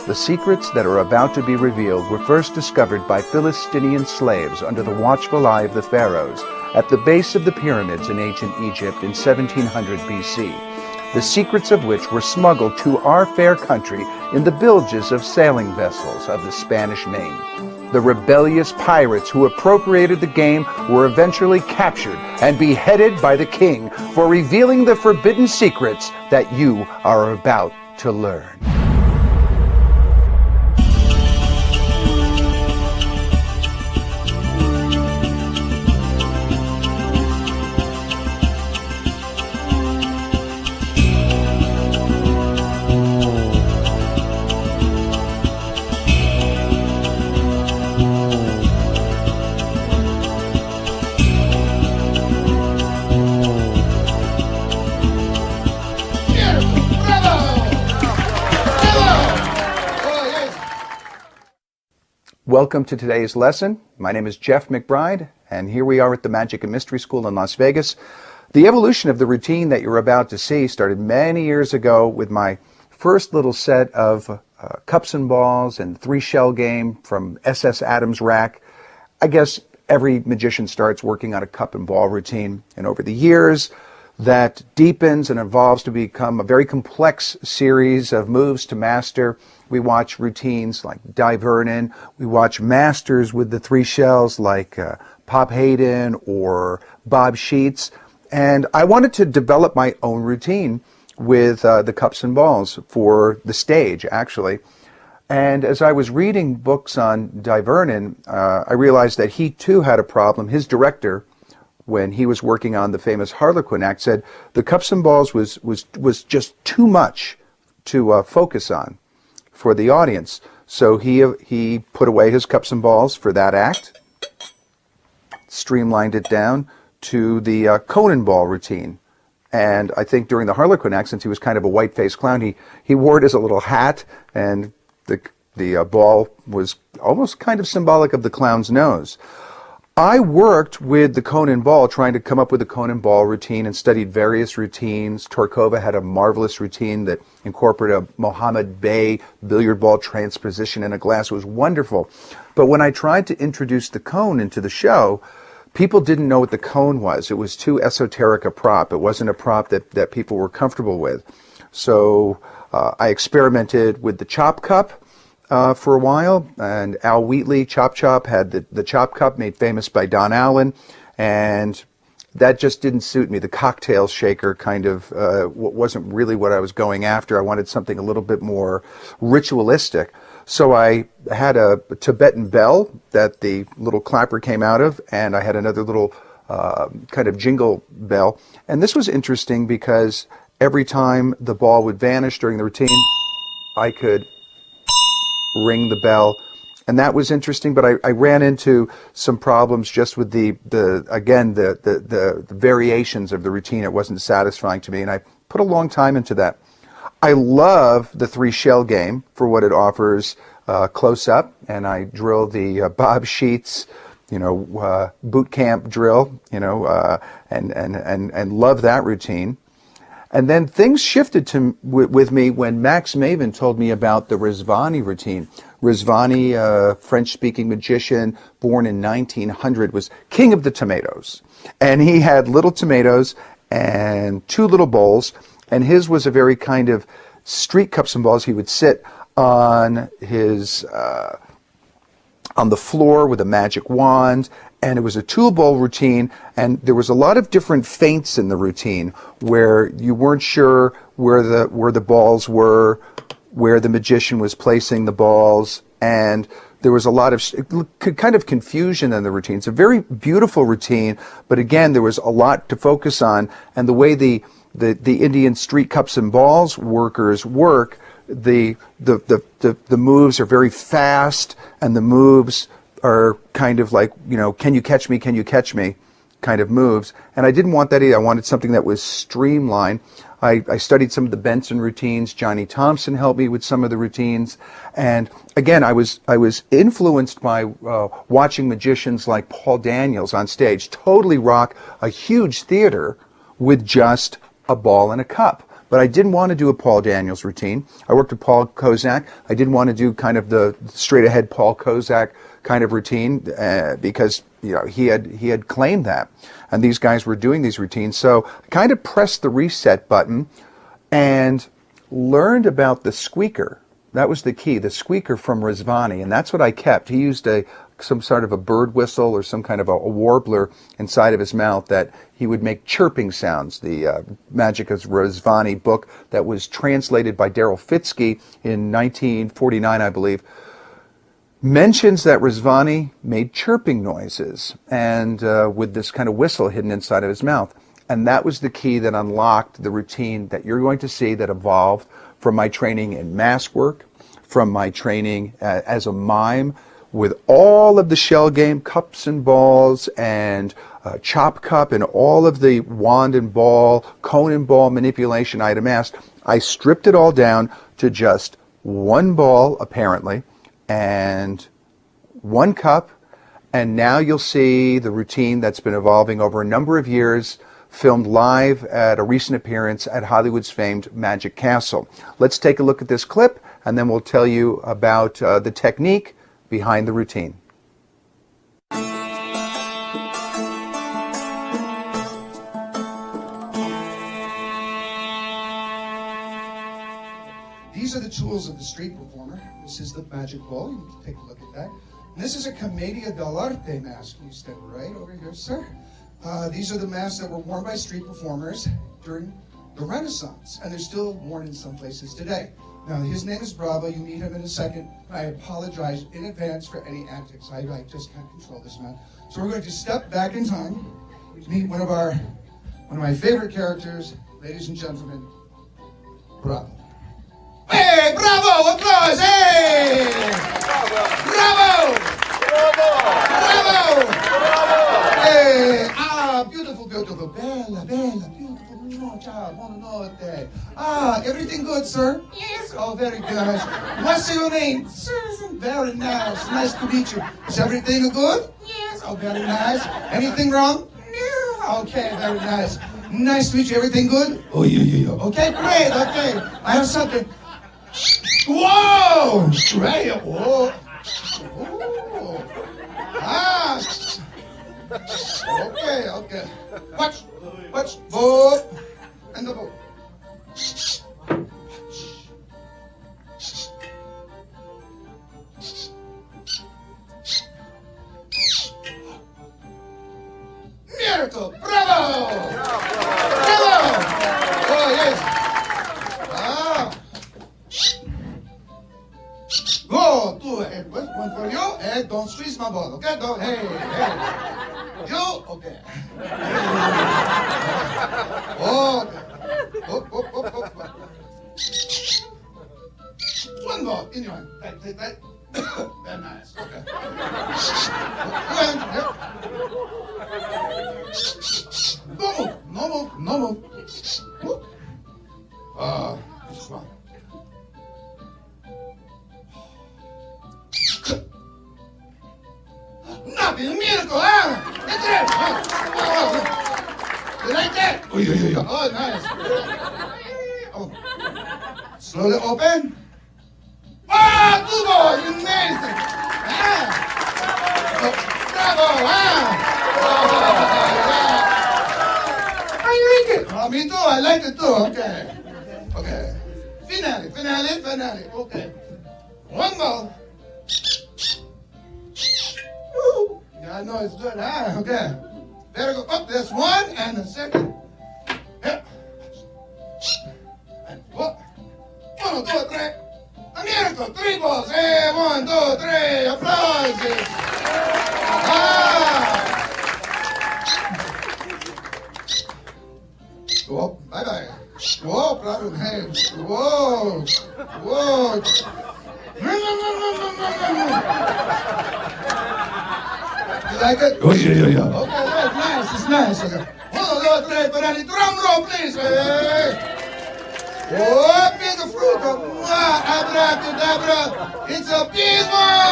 The secrets that are about to be revealed were first discovered by Philistinian slaves under the watchful eye of the pharaohs at the base of the pyramids in ancient Egypt in 1700 BC, the secrets of which were smuggled to our fair country in the bilges of sailing vessels of the Spanish Main. The rebellious pirates who appropriated the game were eventually captured and beheaded by the king for revealing the forbidden secrets that you are about to learn. Welcome to today's lesson. My name is Jeff McBride, and here we are at the Magic and Mystery School in Las Vegas. The evolution of the routine that you're about to see started many years ago with my first little set of cups and balls and 3-shell game from SS Adams rack. I guess every magician starts working on a cup and ball routine, and over the years that deepens and evolves to become a very complex series of moves to master. We watch routines like Di Vernon. We watch masters with the 3 shells like Pop Hayden or Bob Sheets. And I wanted to develop my own routine with the cups and balls for the stage, actually. And as I was reading books on Di Vernon, I realized that he too had a problem. His director, when he was working on the famous Harlequin act, said the cups and balls was just too much to focus on for the audience. So he put away his cups and balls for that act, streamlined it down to the Conan ball routine. And I think during the Harlequin act, since he was kind of a white-faced clown, he wore it as a little hat, and the ball was almost kind of symbolic of the clown's nose. I worked with the Conan ball, trying to come up with a Conan ball routine, and studied various routines. Torkova had a marvelous routine that incorporated a Mohammed Bey billiard ball transposition in a glass. It was wonderful. But when I tried to introduce the cone into the show, people didn't know what the cone was. It was too esoteric a prop. It wasn't a prop that people were comfortable with. So I experimented with the chop cup for a while, and Al Wheatley, Chop Chop, had the Chop Cup made famous by Don Allen, and that just didn't suit me. The cocktail shaker kind of wasn't really what I was going after. I wanted something a little bit more ritualistic. So I had a Tibetan bell that the little clapper came out of, and I had another little kind of jingle bell. And this was interesting because every time the ball would vanish during the routine, I could ring the bell, and that was interesting. But I ran into some problems just with the variations of the routine. It wasn't satisfying to me, and I put a long time into that. I love the 3-shell game for what it offers close up, and I drill the Bob Sheets, boot camp drill, and love that routine. And then things shifted with me when Max Maven told me about the Rizvani routine. Rizvani, French-speaking magician, born in 1900, was king of the tomatoes. And he had little tomatoes and 2 little bowls, and his was a very kind of street cups and balls. He would sit on his on the floor with a magic wand, and it was a 2-bowl routine, and there was a lot of different feints in the routine where you weren't sure where the balls were, where the magician was placing the balls, and there was a lot of kind of confusion in the routine. It's a very beautiful routine, but again, there was a lot to focus on, and the way the Indian street cups and balls workers work, the moves are very fast, and the moves are kind of like, can you catch me kind of moves. And I didn't want that either. I wanted something that was streamlined. I studied some of the Benson routines. Johnny Thompson helped me with some of the routines. And again, I was influenced by watching magicians like Paul Daniels on stage totally rock a huge theater with just a ball and a cup. but I didn't want to do a Paul Daniels routine. I worked with Paul Kozak. I didn't want to do kind of the straight ahead Paul Kozak kind of routine because he had claimed that, and these guys were doing these routines. So I kind of pressed the reset button and learned about the squeaker. That was the key, the squeaker from Rizvani, and that's what I kept. He used some sort of a bird whistle or some kind of a warbler inside of his mouth that he would make chirping sounds. The Magic of Rizvani book that was translated by Daryl Fitzke in 1949, I believe, mentions that Rizvani made chirping noises and with this kind of whistle hidden inside of his mouth. And that was the key that unlocked the routine that you're going to see that evolved from my training in mask work, from my training as a mime, with all of the shell game, cups and balls, and chop cup, and all of the wand and ball, cone and ball manipulation I had amassed. I stripped it all down to just one ball, apparently, and one cup, and now you'll see the routine that's been evolving over a number of years, filmed live at a recent appearance at Hollywood's famed Magic Castle. Let's take a look at this clip, and then we'll tell you about the technique behind the routine. These are the tools of the street performer. This is the magic ball. You need to take a look at that. And this is a Commedia dell'arte mask. You step right over here, sir. These are the masks that were worn by street performers during the Renaissance, and they're still worn in some places today. Now, his name is Bravo. You meet him in a second. I apologize in advance for any antics. I just can't control this man. So we're going to step back in time to meet one of my favorite characters, ladies and gentlemen, Bravo. Hey, Bravo! Applause! Hey! Bravo! Bravo! Bravo! Hey! Beautiful, beautiful. Bella, bella, beautiful. No, ciao, buonanotte. Everything good, sir? Yes. Oh, very good. What's your name? Susan. Very nice. Nice to meet you. Is everything good? Yes. Oh, very nice. Anything wrong? No. Okay, very nice. Nice to meet you. Everything good? Oh, yeah. Okay, great. Okay. I have something. Whoa! Right. Whoa. Okay. Watch. Boat. And the boat. Miracle! Bravo! Bravo! Oh, yes. Go, two, and one for you, and don't squeeze my ball, okay? Don't, hey. You, okay. Okay. Up. One ball in your hand. Take that. Very nice, okay. No move. Just one. Nothing, miracle, That's it! You like that? Oh, yeah. Oh, nice. Oh. Slowly open. Two balls, amazing! Bravo! I like it. Oh, me too, I like it too, okay. Finale, okay. One ball. Yeah, I know it's good, okay. There we go. Up, there's one, and the second. Yeah. And what? 1, 2, 3. A miracle, 3 balls. Hey, 1, 2, 3. Applause. Whoa, bye-bye. Whoa, problem. Hey, whoa. You like it? Oh, yeah. Okay, that's nice. It's nice. Okay. 1, 2, 3, Ferrari. Drum roll, please. Hey. Oh, piece of fruit. Abracadabra. It's a big one.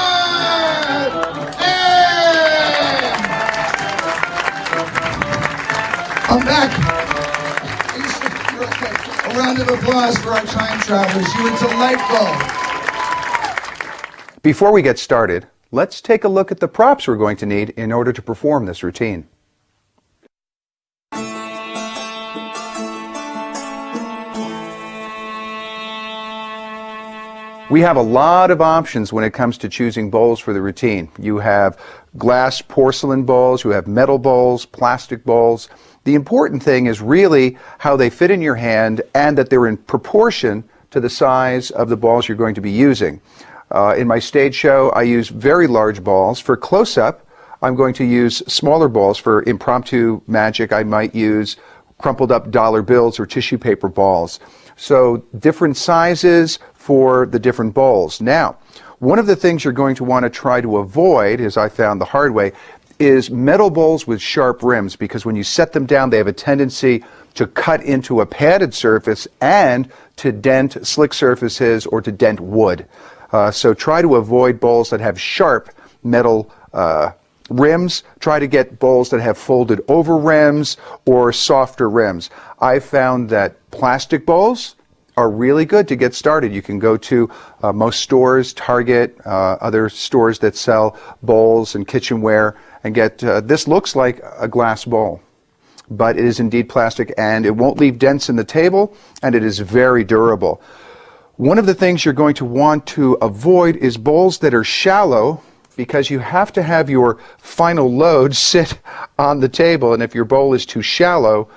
Hey. I'm back. round of applause for our time travelers. You were delightful. Before we get started, let's take a look at the props we're going to need in order to perform this routine. We have a lot of options when it comes to choosing bowls for the routine. You have glass porcelain bowls, you have metal bowls, plastic bowls. The important thing is really how they fit in your hand and that they're in proportion to the size of the balls you're going to be using. In my stage show, I use very large balls. For close-up, I'm going to use smaller balls. For impromptu magic, I might use crumpled up dollar bills or tissue paper balls. So different sizes for the different bowls. Now, one of the things you're going to want to try to avoid, as I found the hard way, is metal bowls with sharp rims, because when you set them down, they have a tendency to cut into a padded surface and to dent slick surfaces or to dent wood. So try to avoid bowls that have sharp metal rims. Try to get bowls that have folded over rims or softer rims. I've found that plastic bowls are really good to get started. You can go to most stores, Target, other stores that sell bowls and kitchenware, and get, this looks like a glass bowl, but it is indeed plastic, and it won't leave dents in the table, and it is very durable. One of the things you're going to want to avoid is bowls that are shallow, because you have to have your final load sit on the table, and if your bowl is too shallow,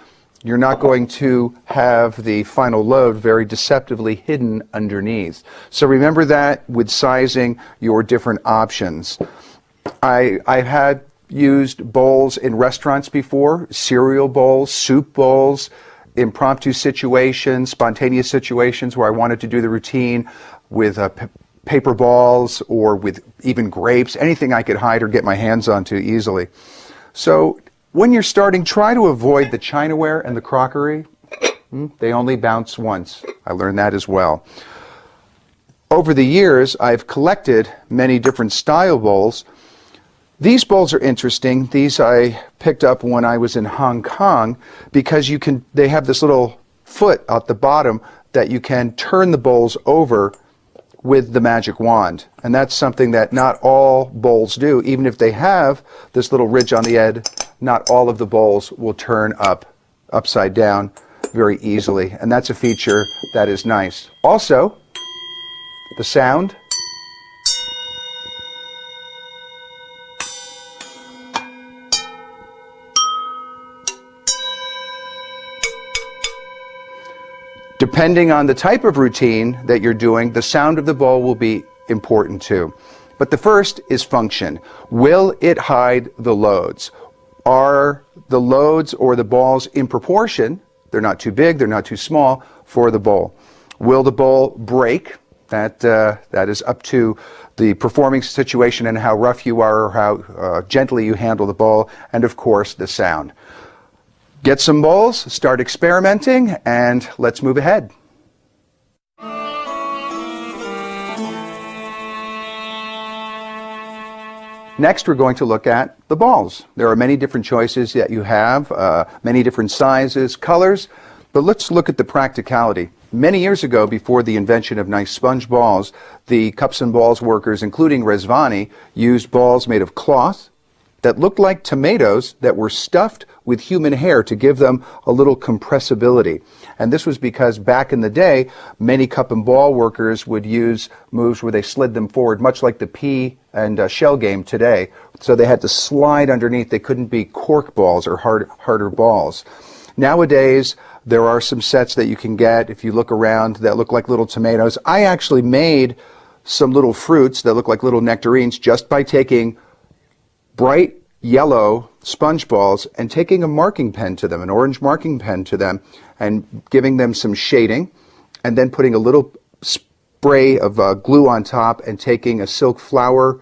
you're not going to have the final load very deceptively hidden underneath. So remember that with sizing your different options. I've had used bowls in restaurants before, cereal bowls, soup bowls, impromptu situations, spontaneous situations where I wanted to do the routine with paper balls or with even grapes, anything I could hide or get my hands onto easily. So when you're starting, try to avoid the chinaware and the crockery. They only bounce once. I learned that as well. Over the years, I've collected many different style bowls. These bowls are interesting. These I picked up when I was in Hong Kong, because they have this little foot at the bottom that you can turn the bowls over with the magic wand. And that's something that not all bowls do. Even if they have this little ridge on the end, not all of the bowls will turn upside down very easily. And that's a feature that is nice. Also, the sound. Depending on the type of routine that you're doing, the sound of the bowl will be important too. But the first is function. Will it hide the loads? Are the loads or the balls in proportion? They're not too big, they're not too small for the bowl. Will the bowl break? That is up to the performing situation and how rough you are or how gently you handle the bowl, and of course the sound. Get some bowls, start experimenting, and let's move ahead. Next, we're going to look at the balls. There are many different choices that you have, many different sizes, colors, but let's look at the practicality. Many years ago, before the invention of nice sponge balls, the cups and balls workers, including Rezvani, used balls made of cloth that looked like tomatoes that were stuffed with human hair to give them a little compressibility. And this was because back in the day, many cup and ball workers would use moves where they slid them forward, much like the pea and shell game today. So they had to slide underneath. They couldn't be cork balls or harder balls. Nowadays, there are some sets that you can get, if you look around, that look like little tomatoes. I actually made some little fruits that look like little nectarines just by taking bright yellow sponge balls and taking a marking pen to them, an orange marking pen to them, and giving them some shading, and then putting a little spray of glue on top and taking a silk flower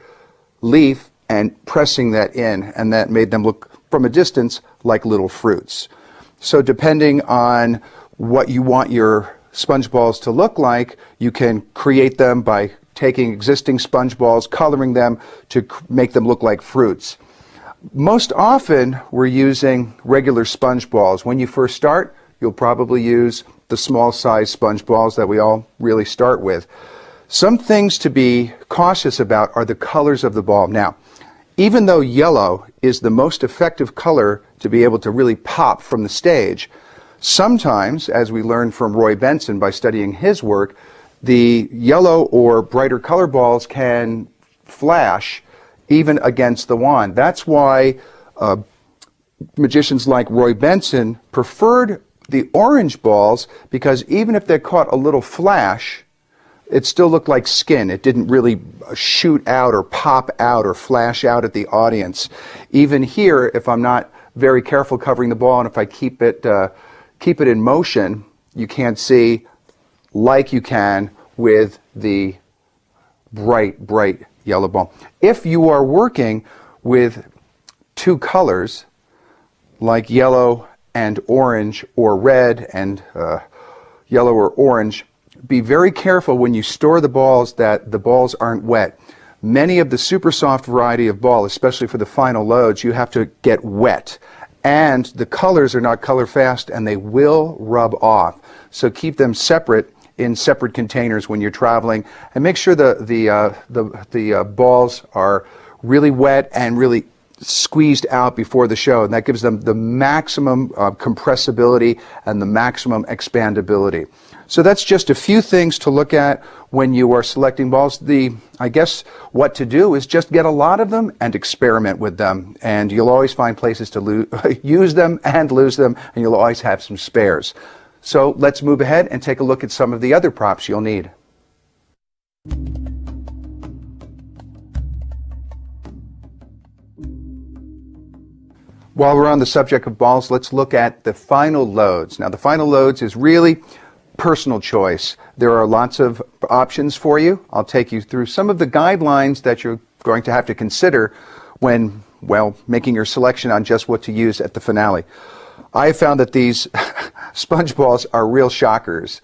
leaf and pressing that in, and that made them look from a distance like little fruits. So depending on what you want your sponge balls to look like, you can create them by taking existing sponge balls, coloring them to make them look like fruits. Most often, we're using regular sponge balls. When you first start, you'll probably use the small size sponge balls that we all really start with. Some things to be cautious about are the colors of the ball. Now, even though yellow is the most effective color to be able to really pop from the stage, sometimes, as we learned from Roy Benson by studying his work, the yellow or brighter color balls can flash even against the wand. That's why magicians like Roy Benson preferred the orange balls, because even if they caught a little flash, it still looked like skin. It didn't really shoot out or pop out or flash out at the audience. Even here, if I'm not very careful covering the ball and if I keep it in motion, you can't see like you can with the bright yellow ball. If you are working with two colors, like yellow and orange, or red and yellow or orange, be very careful when you store the balls that the balls aren't wet. Many of the super soft variety of ball, especially for the final loads, you have to get wet. And the colors are not color fast and they will rub off. So keep them separate in separate containers when you're traveling, and make sure the balls are really wet and really squeezed out before the show, and that gives them the maximum compressibility and the maximum expandability. So that's just a few things to look at when you are selecting balls. I guess what to do is just get a lot of them and experiment with them, and you'll always find places to use them and lose them, and you'll always have some spares. So let's move ahead and take a look at some of the other props you'll need. While we're on the subject of balls, let's look at the final loads. Now, the final loads is really personal choice. There are lots of options for you. I'll take you through some of the guidelines that you're going to have to consider when, well, making your selection on just what to use at the finale. I have found that these sponge balls are real shockers,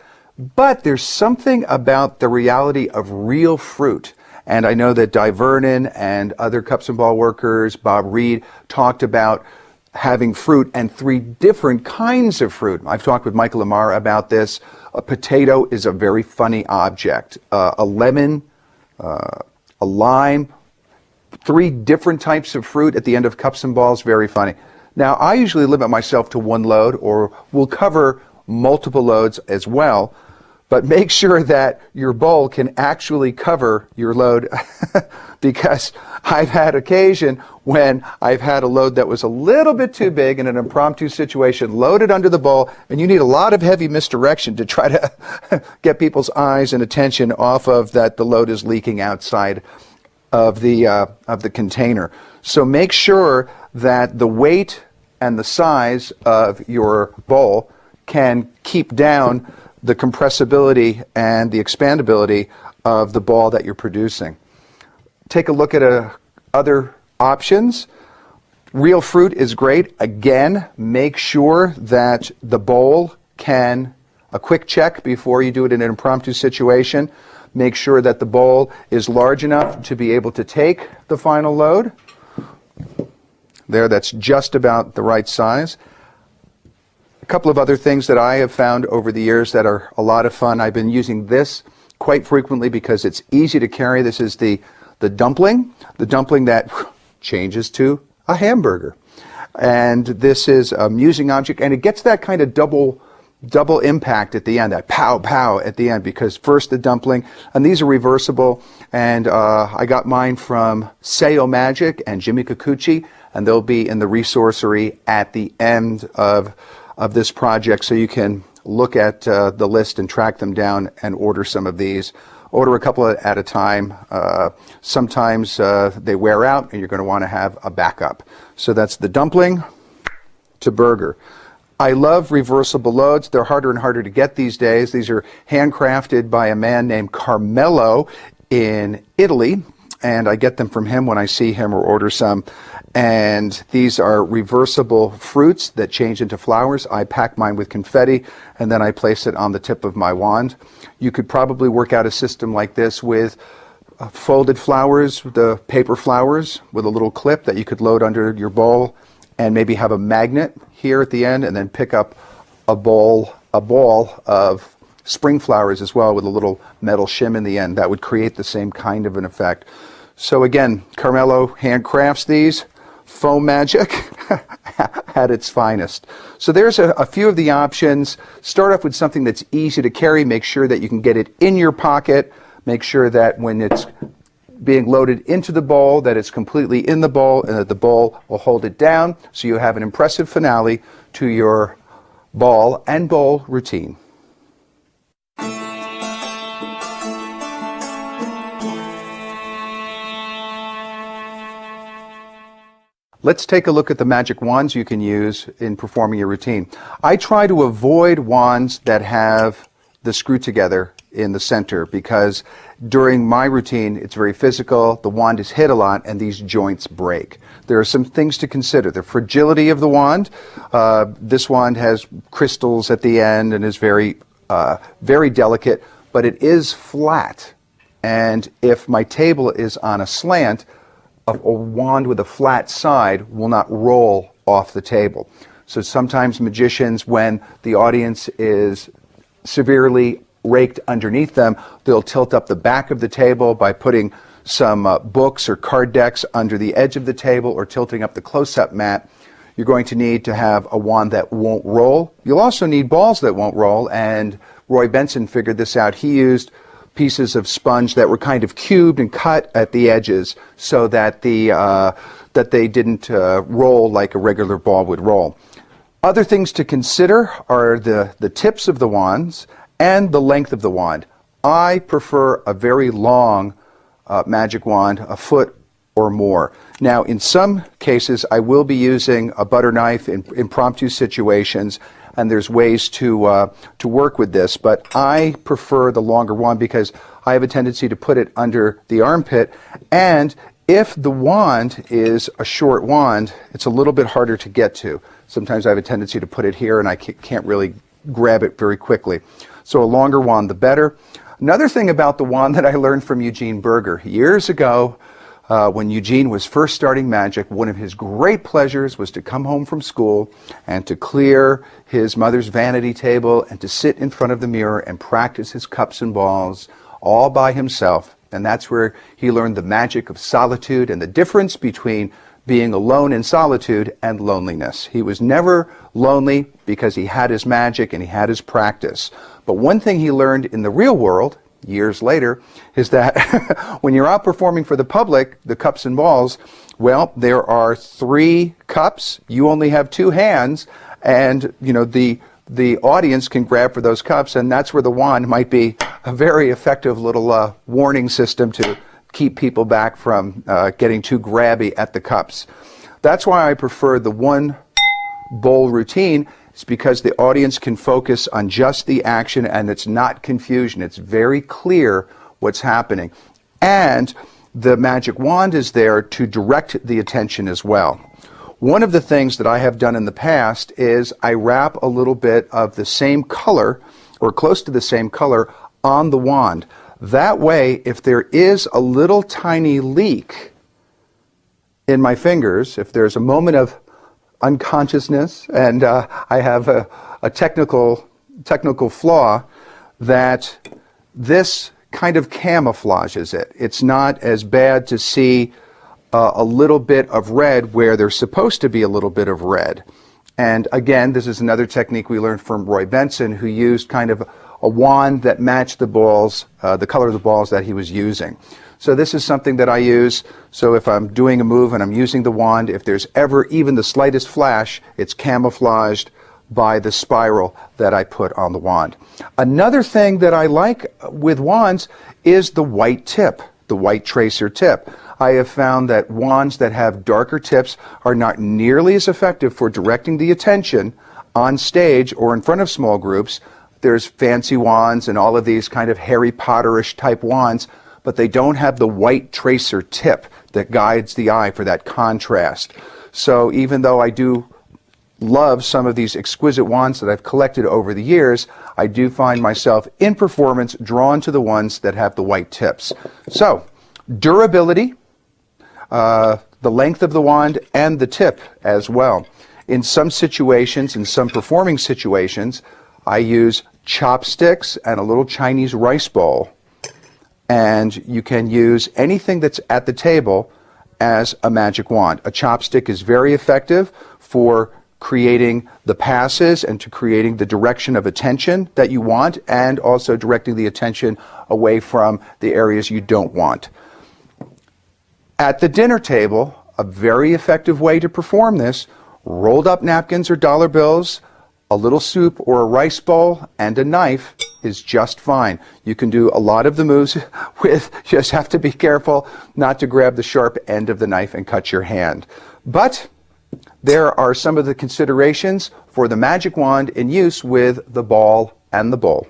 but there's something about the reality of real fruit. And I know that Di Vernon and other cups and ball workers, Bob Reed, talked about having fruit and 3 different kinds of fruit. I've talked with Michael Amar about this. A potato is a very funny object. A lemon, a lime, 3 different types of fruit at the end of cups and balls, very funny. Now, I usually limit myself to 1 load, or will cover multiple loads as well, but make sure that your bowl can actually cover your load because I've had occasion when I've had a load that was a little bit too big in an impromptu situation, loaded under the bowl, and you need a lot of heavy misdirection to try to get people's eyes and attention off of that the load is leaking outside of the container. So make sure that the weight and the size of your bowl can keep down the compressibility and the expandability of the ball that you're producing. Take a look at other options. Real fruit is great. Again, make sure that the bowl can, a quick check before you do it in an impromptu situation, make sure that the bowl is large enough to be able to take the final load. There, that's just about the right size. A couple of other things that I have found over the years that are a lot of fun. I've been using this quite frequently because it's easy to carry. This is the dumpling that changes to a hamburger. And this is a musing object, and it gets that kind of double impact at the end, that pow pow at the end, because first the dumpling, and these are reversible, and I got mine from Seyo Magic and Jimmy Kikuchi, and they'll be in the resourcery at the end of this project, so you can look at the list and track them down and order some of these. Order a couple at a time. Sometimes they wear out and you're going to want to have a backup. So that's the dumpling to burger. I love reversible loads. They're harder and harder to get these days. These are handcrafted by a man named Carmelo in Italy, and I get them from him when I see him or order some. And these are reversible fruits that change into flowers. I pack mine with confetti, and then I place it on the tip of my wand. You could probably work out a system like this with folded flowers, the paper flowers, with a little clip that you could load under your bowl, and maybe have a magnet here at the end, and then pick up a bowl a ball of spring flowers as well with a little metal shim in the end. That would create the same kind of an effect. So again, Carmelo handcrafts these. Foam magic at its finest. So there's a few of the options. Start off with something that's easy to carry. Make sure that you can get it in your pocket. Make sure that when it's being loaded into the bowl, that it's completely in the bowl and that the bowl will hold it down, so you have an impressive finale to your ball and bowl routine. Let's take a look at the magic wands you can use in performing your routine. I try to avoid wands that have the screw together in the center because during my routine it's very physical, the wand is hit a lot and these joints break. There are some things to consider. The fragility of the wand. This wand has crystals at the end and is very delicate, but it is flat. And if my table is on a slant, a wand with a flat side will not roll off the table. So sometimes magicians, when the audience is severely raked underneath them, they'll tilt up the back of the table by putting some books or card decks under the edge of the table or tilting up the close-up mat. You're going to need to have a wand that won't roll. You'll also need balls that won't roll, and Roy Benson figured this out. He used pieces of sponge that were kind of cubed and cut at the edges so that they didn't roll like a regular ball would roll. Other things to consider are the tips of the wands and the length of the wand. I prefer a very long magic wand, a foot or more. Now, in some cases, I will be using a butter knife in impromptu situations, and there's ways to work with this, but I prefer the longer wand because I have a tendency to put it under the armpit, and if the wand is a short wand, it's a little bit harder to get to. Sometimes I have a tendency to put it here and I can't really grab it very quickly. So a longer wand, the better. Another thing about the wand that I learned from Eugene Berger years ago, when Eugene was first starting magic, one of his great pleasures was to come home from school and to clear his mother's vanity table and to sit in front of the mirror and practice his cups and balls all by himself. And that's where he learned the magic of solitude and the difference between being alone in solitude and loneliness. He was never lonely because he had his magic and he had his practice. But one thing he learned in the real world years later is that when you're out performing for the public, the cups and balls, well, there are 3 cups, you only have 2 hands, and the audience can grab for those cups, and that's where the wand might be a very effective little warning system to keep people back from getting too grabby at the cups. That's why I prefer the one bowl routine. It's because the audience can focus on just the action and it's not confusion. It's very clear what's happening. And the magic wand is there to direct the attention as well. One of the things that I have done in the past is I wrap a little bit of the same color or close to the same color on the wand. That way, if there is a little tiny leak in my fingers, if there's a moment of unconsciousness, and I have a technical flaw, that this kind of camouflages it. It's not as bad to see a little bit of red where there's supposed to be a little bit of red. And again, this is another technique we learned from Roy Benson, who used kind of a wand that matched the balls, the color of the balls that he was using. So this is something that I use. So if I'm doing a move and I'm using the wand, if there's ever even the slightest flash, it's camouflaged by the spiral that I put on the wand. Another thing that I like with wands is the white tip, the white tracer tip. I have found that wands that have darker tips are not nearly as effective for directing the attention on stage or in front of small groups. There's fancy wands and all of these kind of Harry Potterish type wands, but they don't have the white tracer tip that guides the eye for that contrast. So even though I do love some of these exquisite wands that I've collected over the years, I do find myself in performance drawn to the ones that have the white tips. So durability, the length of the wand, and the tip as well. In some situations, in some performing situations, I use chopsticks and a little Chinese rice bowl. And you can use anything that's at the table as a magic wand. A chopstick is very effective for creating the passes and to creating the direction of attention that you want, and also directing the attention away from the areas you don't want. At the dinner table, a very effective way to perform this: rolled up napkins or dollar bills, a little soup or a rice bowl, and a knife is just fine. You can do a lot of the moves with, you just have to be careful not to grab the sharp end of the knife and cut your hand. But there are some of the considerations for the magic wand in use with the ball and the bowl.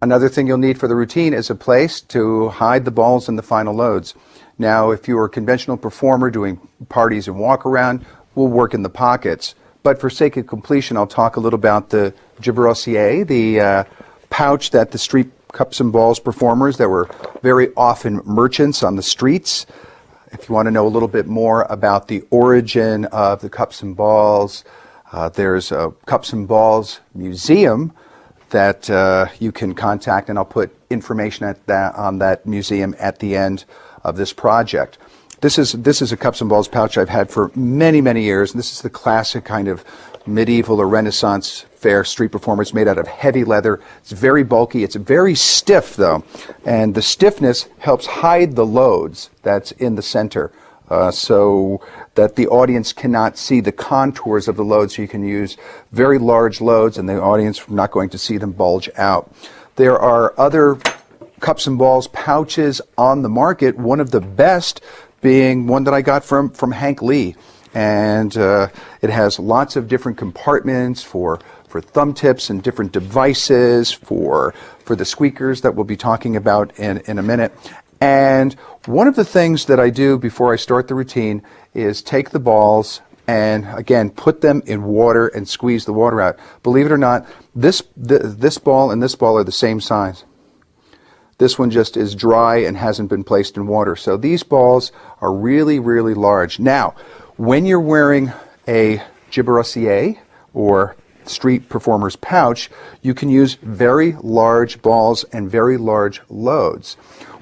Another thing you'll need for the routine is a place to hide the balls and the final loads. Now, if you're a conventional performer doing parties and walk around, we'll work in the pockets. But for sake of completion, I'll talk a little about the gibberossier, the pouch that the street cups and balls performers that were very often merchants on the streets. If you want to know a little bit more about the origin of the cups and balls, there's a Cups and Balls Museum that you can contact, and I'll put information on that museum at the end of this project. This is a Cups and Balls pouch I've had for many, many years, and this is the classic kind of medieval or Renaissance fair street performer. It's made out of heavy leather. It's very bulky. It's very stiff, though, and the stiffness helps hide the loads that's in the center, so that the audience cannot see the contours of the loads. So you can use very large loads, and the audience is not going to see them bulge out. There are other Cups and Balls pouches on the market, one of the best being one that I got from Hank Lee. And it has lots of different compartments for thumb tips and different devices, for the squeakers that we'll be talking about in a minute. And one of the things that I do before I start the routine is take the balls and, again, put them in water and squeeze the water out. Believe it or not, this ball and this ball are the same size. This one just is dry and hasn't been placed in water. So these balls are really, really large. Now, when you're wearing a gibberossier or street performer's pouch, you can use very large balls and very large loads.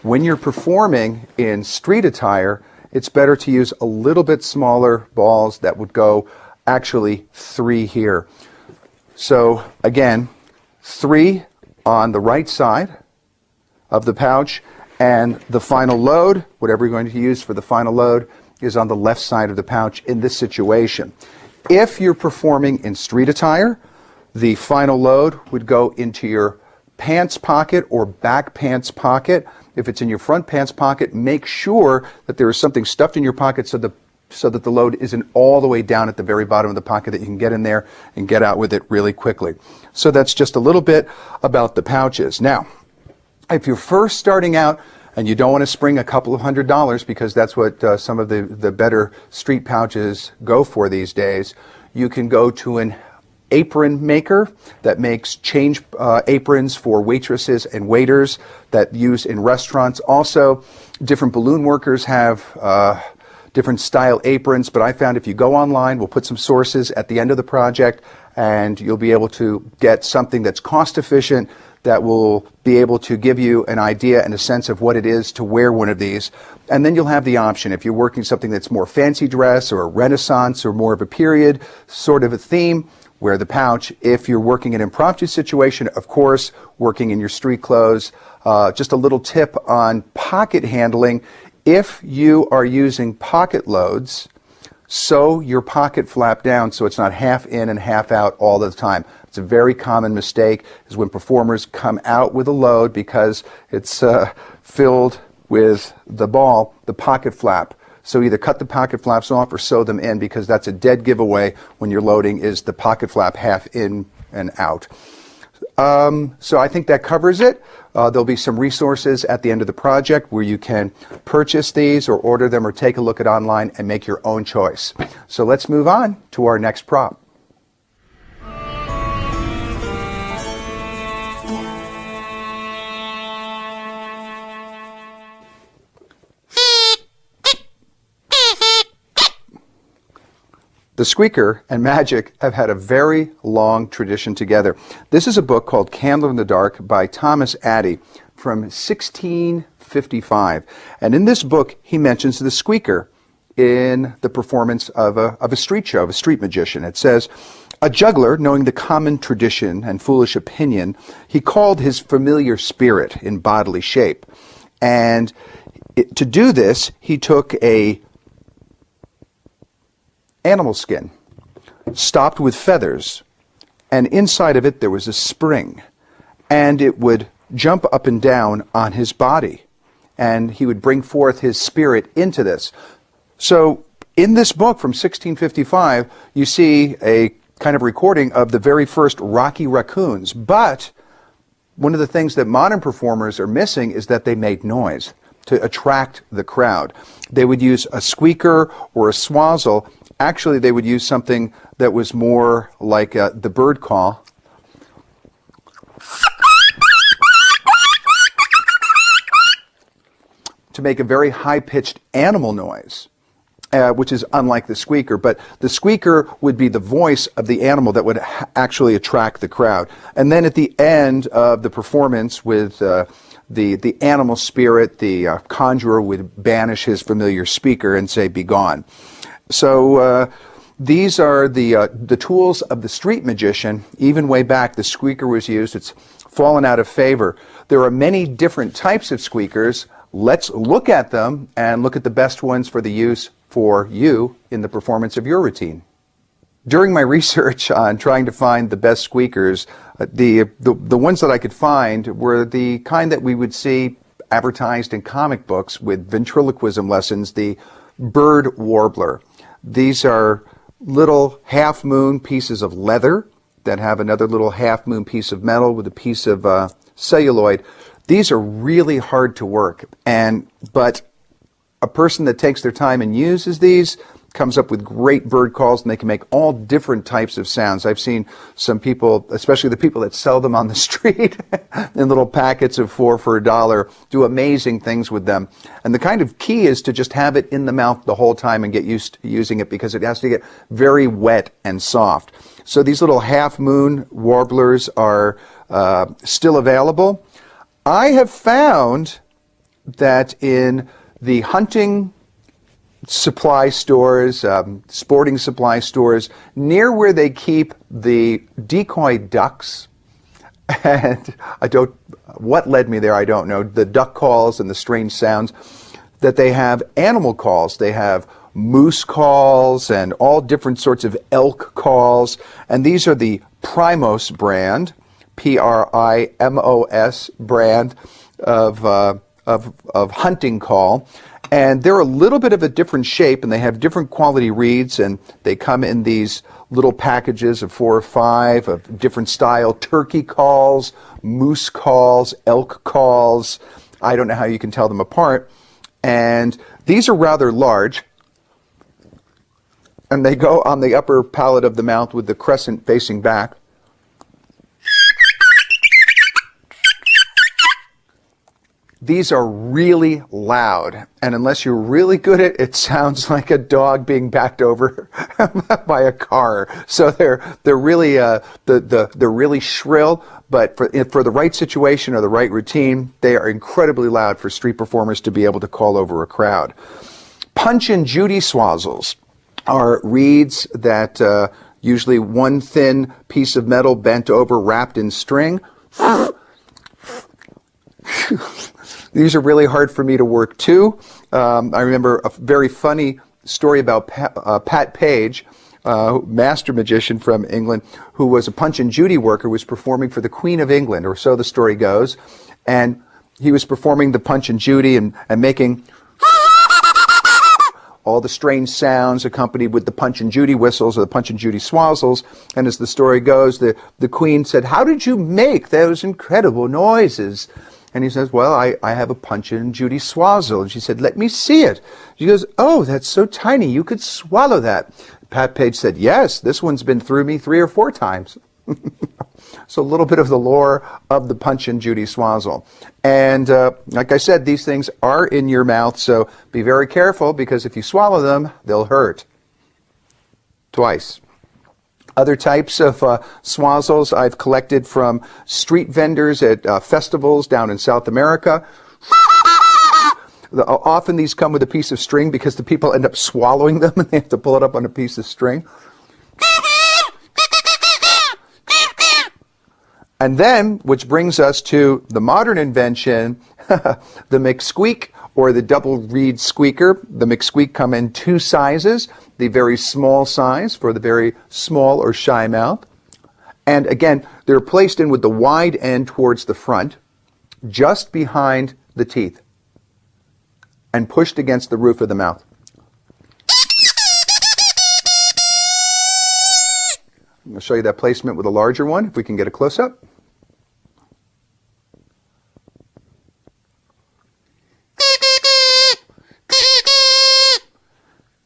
When you're performing in street attire, it's better to use a little bit smaller balls that would go actually 3 here. So again, 3 on the right side of the pouch, and the final load, whatever you're going to use for the final load, is on the left side of the pouch in this situation. If you're performing in street attire, the final load would go into your pants pocket or back pants pocket. If it's in your front pants pocket, make sure that there is something stuffed in your pocket so that the load isn't all the way down at the very bottom of the pocket, that you can get in there and get out with it really quickly. So that's just a little bit about the pouches. Now, if you're first starting out and you don't want to spring a couple of $100s, because that's what some of the better street pouches go for these days, you can go to an apron maker that makes change aprons for waitresses and waiters that use in restaurants. Also, different balloon workers have different style aprons, but I found if you go online, we'll put some sources at the end of the project, and you'll be able to get something that's cost efficient, that will be able to give you an idea and a sense of what it is to wear one of these. And then you'll have the option, if you're working something that's more fancy dress or a Renaissance or more of a period sort of a theme, wear the pouch. If you're working an impromptu situation, of course, working in your street clothes. Just a little tip on pocket handling. If you are using pocket loads, sew your pocket flap down so it's not half in and half out all the time. It's a very common mistake, is when performers come out with a load because it's filled with the ball, the pocket flap. So either cut the pocket flaps off or sew them in, because that's a dead giveaway when you're loading, is the pocket flap half in and out. So I think that covers it. There'll be some resources at the end of the project where you can purchase these or order them or take a look at online and make your own choice. So let's move on to our next prop. The squeaker and magic have had a very long tradition together. This is a book called Candle in the Dark by Thomas Addy from 1655. And in this book, he mentions the squeaker in the performance of a street show, of a street magician. It says, "A juggler, knowing the common tradition and foolish opinion, he called his familiar spirit in bodily shape. And to do this, he took a animal skin, stopped with feathers, and inside of it there was a spring, and it would jump up and down on his body, and he would bring forth his spirit into this." So in this book from 1655, you see a kind of recording of the very first Rocky Raccoons. But one of the things that modern performers are missing is that they made noise to attract the crowd. They would use a squeaker or a swazzle. Actually, they would use something that was more like the bird call. To make a very high-pitched animal noise, which is unlike the squeaker. But the squeaker would be the voice of the animal that would actually attract the crowd. And then at the end of the performance with the animal spirit, the conjurer would banish his familiar speaker and say, "Be gone." So these are the tools of the street magician. Even way back, the squeaker was used. It's fallen out of favor. There are many different types of squeakers. Let's look at them and look at the best ones for the use for you in the performance of your routine. During my research on trying to find the best squeakers, the ones that I could find were the kind that we would see advertised in comic books with ventriloquism lessons, the bird warbler. These are little half-moon pieces of leather that have another little half-moon piece of metal with a piece of celluloid. These are really hard to work, but a person that takes their time and uses these comes up with great bird calls, and they can make all different types of sounds. I've seen some people, especially the people that sell them on the street in little packets of 4 for $1, do amazing things with them. And the kind of key is to just have it in the mouth the whole time and get used to using it, because it has to get very wet and soft. So these little half-moon warblers are still available. I have found that in the hunting supply stores, sporting supply stores, near where they keep the decoy ducks, and what led me there, I don't know, the duck calls and the strange sounds, that they have animal calls. They have moose calls and all different sorts of elk calls, and these are the Primos brand, Primos brand of hunting call. And they're a little bit of a different shape, and they have different quality reeds, and they come in these little packages of 4 or 5 of different style turkey calls, moose calls, elk calls. I don't know how you can tell them apart. And these are rather large, and they go on the upper palate of the mouth with the crescent facing back. These are really loud, and unless you're really good at it, it sounds like a dog being backed over by a car. So they're really they're really shrill, but for the right situation or the right routine, they are incredibly loud for street performers to be able to call over a crowd. Punch and Judy swazzles are reeds that usually one thin piece of metal bent over, wrapped in string. These are really hard for me to work too. I remember a very funny story about Pat Page, master magician from England, who was a Punch and Judy worker, was performing for the Queen of England, or so the story goes. And he was performing the Punch and Judy and making all the strange sounds accompanied with the Punch and Judy whistles or the Punch and Judy swazzles. And as the story goes, the Queen said, "How did you make those incredible noises?" And he says, "Well, I have a Punch and Judy swazzle." And she said, "Let me see it." She goes, "Oh, that's so tiny, you could swallow that." Pat Page said, "Yes, this one's been through me 3 or 4 times. So a little bit of the lore of the Punch and Judy swazzle. And like I said, these things are in your mouth, so be very careful, because if you swallow them, they'll hurt. twice. Other types of swazzles I've collected from street vendors at festivals down in South America. Often these come with a piece of string because the people end up swallowing them and they have to pull it up on a piece of string. And then, which brings us to the modern invention, the McSqueak, or the double reed squeaker. The McSqueak come in two sizes, the very small size for the very small or shy mouth. And again, they're placed in with the wide end towards the front, just behind the teeth, and pushed against the roof of the mouth. I'm going to show you that placement with a larger one, if we can get a close-up.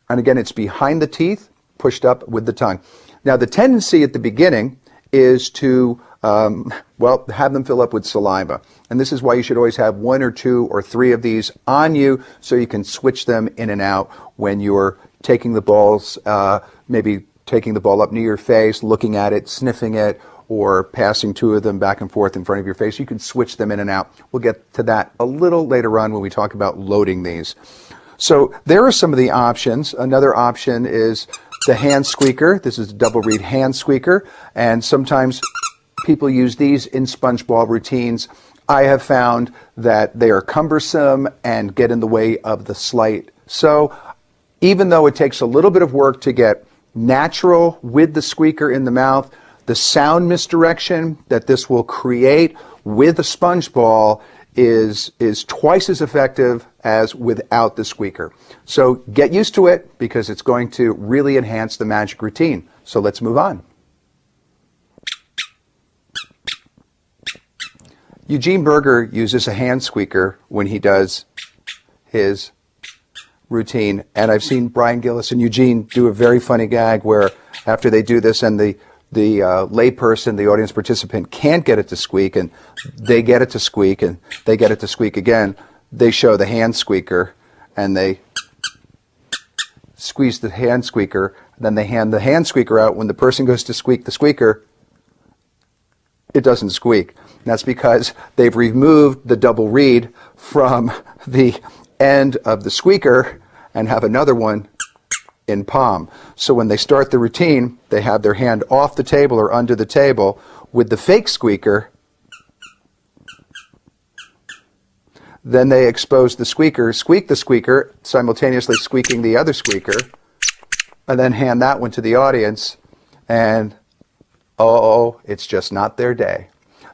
And again, it's behind the teeth, pushed up with the tongue. Now, the tendency at the beginning is to, have them fill up with saliva. And this is why you should always have 1 or 2 or 3 of these on you so you can switch them in and out when you're taking the balls, maybe taking the ball up near your face, looking at it, sniffing it, or passing 2 of them back and forth in front of your face. You can switch them in and out. We'll get to that a little later on when we talk about loading these. So there are some of the options. Another option is the hand squeaker. This is a double reed hand squeaker, and sometimes people use these in sponge ball routines. I have found that they are cumbersome and get in the way of the sleight. So even though it takes a little bit of work to get natural with the squeaker in the mouth, the sound misdirection that this will create with a sponge ball is twice as effective as without the squeaker. So get used to it because it's going to really enhance the magic routine. So let's move on. Eugene Berger uses a hand squeaker when he does his routine, and I've seen Brian Gillis and Eugene do a very funny gag where after they do this and the layperson, the audience participant, can't get it to squeak, and they get it to squeak, and they get it to squeak again. They show the hand squeaker, and they squeeze the hand squeaker. Then they hand the hand squeaker out. When the person goes to squeak the squeaker, it doesn't squeak. And that's because they've removed the double reed from the end of the squeaker and have another one in palm. So when they start the routine, they have their hand off the table or under the table. With the fake squeaker, then they expose the squeaker, squeak the squeaker, simultaneously squeaking the other squeaker, and then hand that one to the audience, and it's just not their day.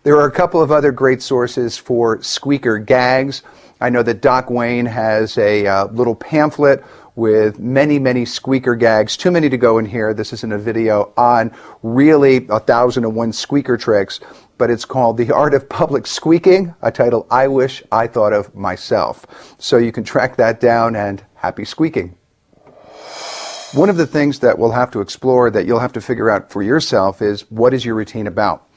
There are a couple of other great sources for squeaker gags. I know that Doc Wayne has a little pamphlet with many, many squeaker gags. Too many to go in here. This isn't a video on really 1,001 squeaker tricks, but it's called The Art of Public Squeaking, a title I wish I thought of myself. So you can track that down, and happy squeaking. One of the things that we'll have to explore, that you'll have to figure out for yourself, is what is your routine about?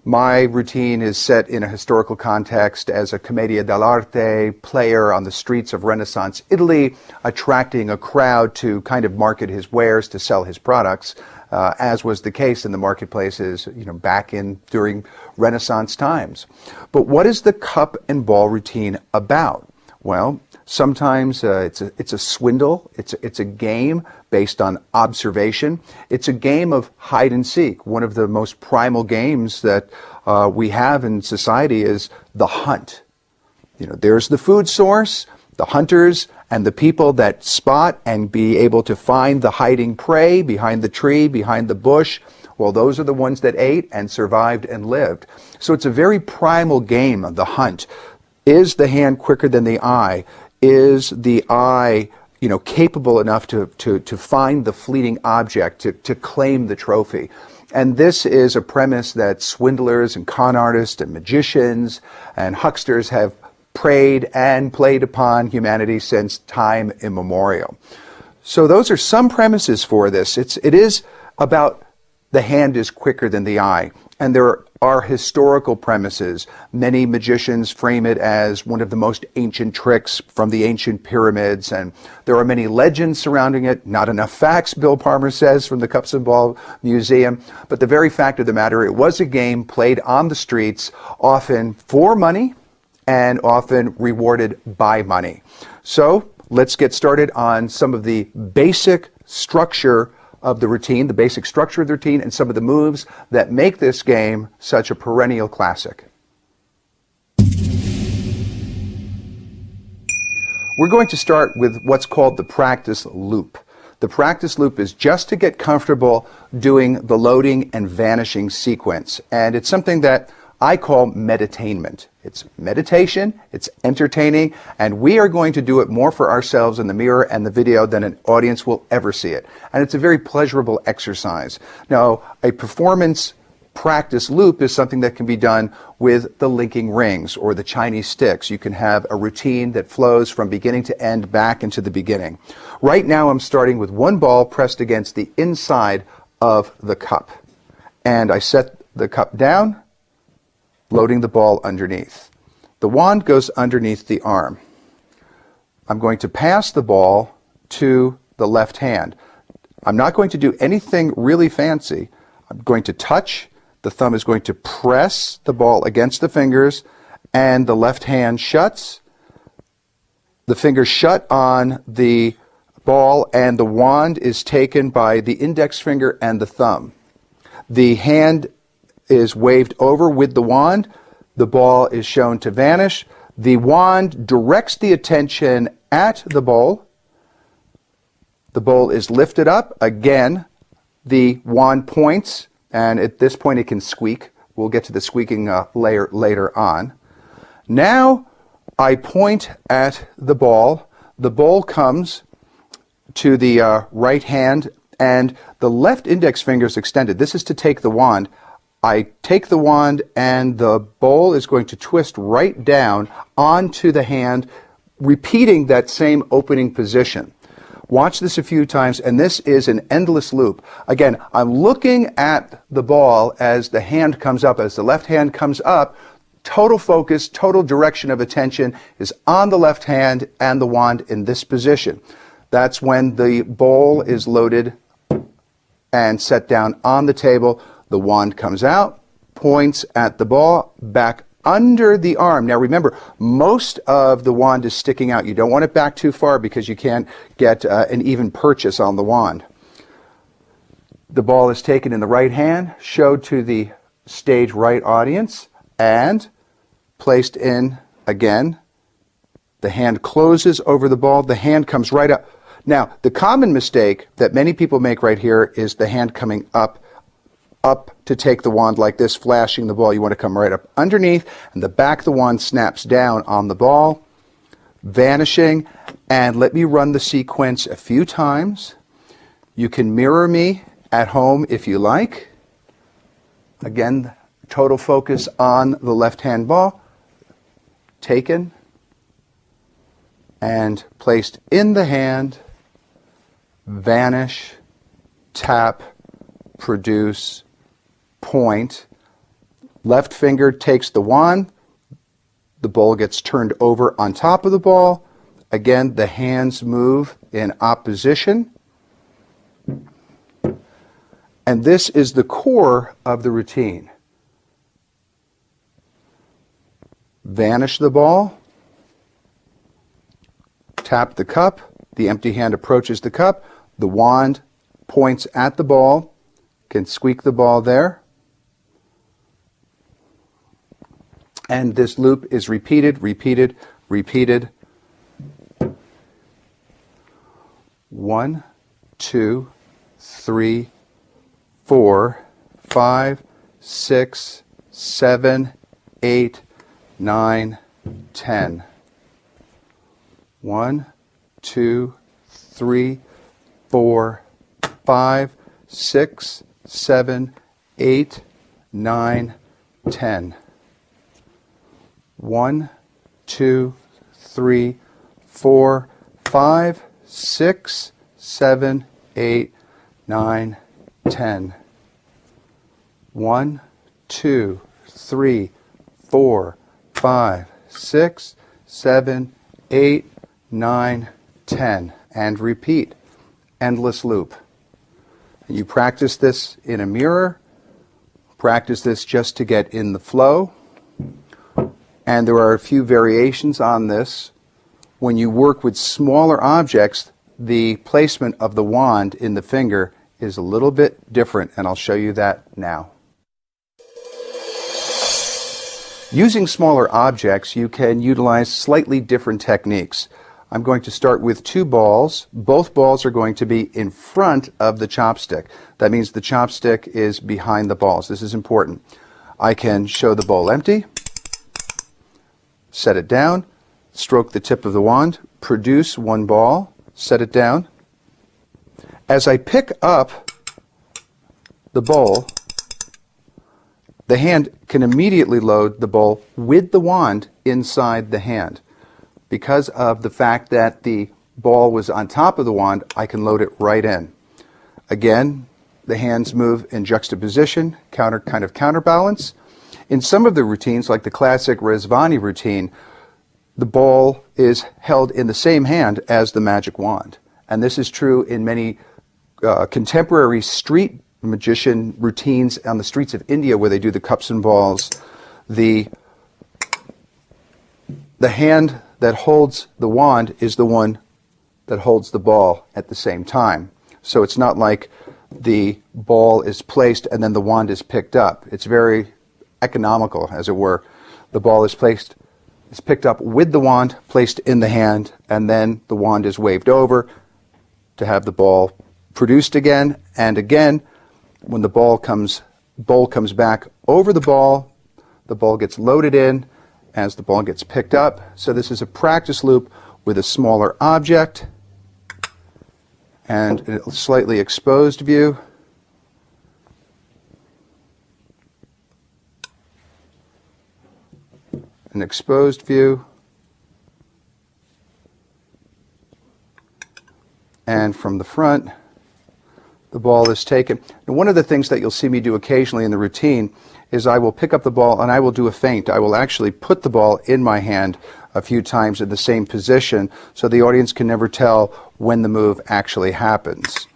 My routine is set in a historical context as a commedia dell'arte player on the streets of Renaissance Italy, attracting a crowd to kind of market his wares, to sell his products, as was the case in the marketplaces, back during Renaissance times. But what is the cup and ball routine about? Well, sometimes it's a swindle. It's a game based on observation. It's a game of hide and seek. One of the most primal games that we have in society is the hunt. There's the food source, the hunters, and the people that spot and be able to find the hiding prey behind the tree, behind the bush. Well, those are the ones that ate and survived and lived. So it's a very primal game of the hunt. Is the hand quicker than the eye? Is the eye, capable enough to find the fleeting object, to claim the trophy? And this is a premise that swindlers and con artists and magicians and hucksters have preyed and played upon humanity since time immemorial. So those are some premises for this. It is about the hand is quicker than the eye. And there are historical premises. Many magicians frame it as one of the most ancient tricks from the ancient pyramids, and there are many legends surrounding it. Not enough facts, Bill Palmer says, from the Cups and Ball Museum. But the very fact of the matter, it was a game played on the streets, often for money and often rewarded by money. So let's get started on some of the basic structure of the routine, the basic structure of the routine, and some of the moves that make this game such a perennial classic. We're going to start with what's called the practice loop. The practice loop is just to get comfortable doing the loading and vanishing sequence, and it's something that I call meditainment. It's meditation, it's entertaining, and we are going to do it more for ourselves in the mirror and the video than an audience will ever see it. And it's a very pleasurable exercise. Now, a performance practice loop is something that can be done with the linking rings or the Chinese sticks. You can have a routine that flows from beginning to end back into the beginning. Right now, I'm starting with one ball pressed against the inside of the cup. And I set the cup down, loading the ball underneath. The wand goes underneath the arm. I'm going to pass the ball to the left hand. I'm not going to do anything really fancy. I'm going to touch. The thumb is going to press the ball against the fingers, and the left hand shuts. The fingers shut on the ball, and the wand is taken by the index finger and the thumb. The hand is waved over with the wand. The ball is shown to vanish. The wand directs the attention at the bowl. The bowl is lifted up. Again, the wand points, and at this point it can squeak. We'll get to the squeaking layer later on. Now I point at the ball. The bowl comes to the right hand, and the left index finger is extended. This is to take the wand. I take the wand, and the bowl is going to twist right down onto the hand, repeating that same opening position. Watch this a few times, and this is an endless loop. Again, I'm looking at the ball as the hand comes up, as the left hand comes up. Total focus, total direction of attention is on the left hand and the wand in this position. That's when the bowl is loaded and set down on the table. The wand comes out, points at the ball, back under the arm. Now remember, most of the wand is sticking out. You don't want it back too far because you can't get an even purchase on the wand. The ball is taken in the right hand, showed to the stage right audience, and placed in again. The hand closes over the ball. The hand comes right up. Now, the common mistake that many people make right here is the hand coming up to take the wand like this, flashing the ball. You want to come right up underneath, and the back of the wand snaps down on the ball, vanishing. And let me run the sequence a few times. You can mirror me at home if you like. Again, total focus on the left-hand ball, taken and placed in the hand, vanish, tap, produce, point. Left finger takes the wand. The bowl gets turned over on top of the ball. Again, the hands move in opposition. And this is the core of the routine. Vanish the ball. Tap the cup. The empty hand approaches the cup. The wand points at the ball. Can squeak the ball there. And this loop is repeated, repeated, repeated. 1, 2, 3, 4, 5, 6, 7, 8, 9, 10. 1, 2, 3, 4, 5, 6, 7, 8, 9, 10. 1, 2, 3, 4, 5, 6, 7, 8, 9, 10. 1, 2, 3, 4, 5, 6, 7, 8, 9, 10. And repeat. Endless loop. You practice this in a mirror. Practice this just to get in the flow. And there are a few variations on this. When you work with smaller objects, the placement of the wand in the finger is a little bit different, and I'll show you that now. Using smaller objects, you can utilize slightly different techniques. I'm going to start with 2 balls. Both balls are going to be in front of the chopstick. That means the chopstick is behind the balls. This is important. I can show the bowl empty, set it down, stroke the tip of the wand, produce 1 ball, set it down. As I pick up the bowl, the hand can immediately load the bowl with the wand inside the hand. Because of the fact that the ball was on top of the wand, I can load it right in. Again, the hands move in juxtaposition, kind of counterbalance. In some of the routines, like the classic Rezvani routine, the ball is held in the same hand as the magic wand. And this is true in many contemporary street magician routines on the streets of India where they do the cups and balls. The hand that holds the wand is the one that holds the ball at the same time. So it's not like the ball is placed and then the wand is picked up. It's very economical, as it were. The ball is picked up with the wand, placed in the hand, and then the wand is waved over to have the ball produced again. And again, when the bowl comes back over the ball gets loaded in as the ball gets picked up. So this is a practice loop with a smaller object and a slightly exposed view. An exposed view. And from the front, the ball is taken. And one of the things that you'll see me do occasionally in the routine is I will pick up the ball and I will do a feint. I will actually put the ball in my hand a few times in the same position so the audience can never tell when the move actually happens.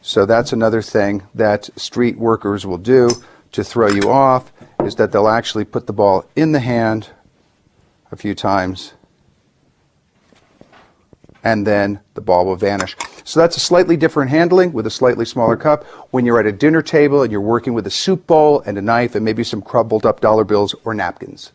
So that's another thing that street workers will do to throw you off, is that they'll actually put the ball in the hand a few times and then the ball will vanish. So that's a slightly different handling with a slightly smaller cup. When you're at a dinner table and you're working with a soup bowl and a knife and maybe some crumpled up dollar bills or napkins.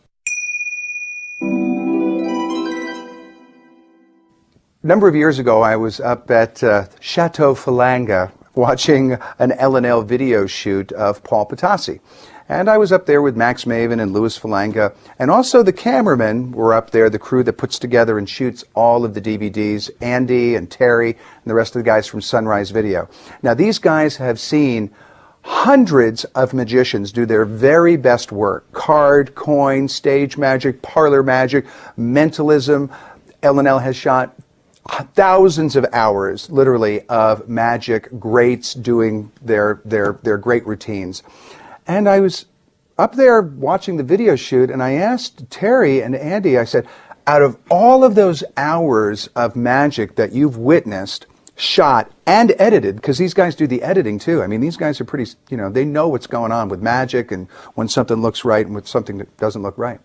A number of years ago, I was up at Chateau Falanga watching an L&L video shoot of Paul Potassi. And I was up there with Max Maven and Louis Falanga, and also the cameramen were up there, the crew that puts together and shoots all of the DVDs, Andy and Terry and the rest of the guys from Sunrise Video. Now these guys have seen hundreds of magicians do their very best work: card, coin, stage magic, parlor magic, mentalism. L&L has shot thousands of hours, literally, of magic greats doing their great routines. And I was up there watching the video shoot, and I asked Terry and Andy, I said, out of all of those hours of magic that you've witnessed, shot, and edited, because these guys do the editing too. I mean, these guys are pretty, they know what's going on with magic and when something looks right and with something that doesn't look right.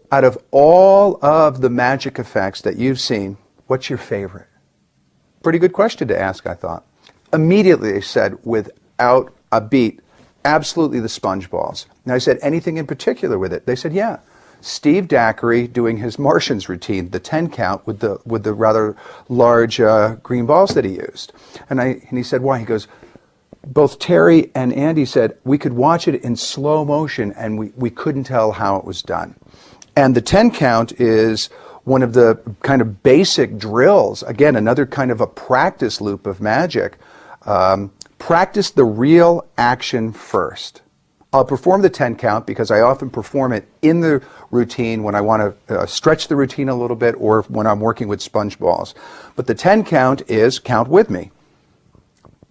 Out of all of the magic effects that you've seen, what's your favorite? Pretty good question to ask, I thought. Immediately they said, without a beat, absolutely the sponge balls. And I said, anything in particular with it? They said, yeah. Steve Daiquiri doing his Martians routine, the 10 count with the rather large green balls that he used. And he said, why? He goes, both Terry and Andy said we could watch it in slow motion and we couldn't tell how it was done. And the 10 count is one of the kind of basic drills. Again, another kind of a practice loop of magic. Practice the real action first. I'll perform the 10 count because I often perform it in the routine when I want to stretch the routine a little bit or when I'm working with sponge balls. But the 10 count is, count with me,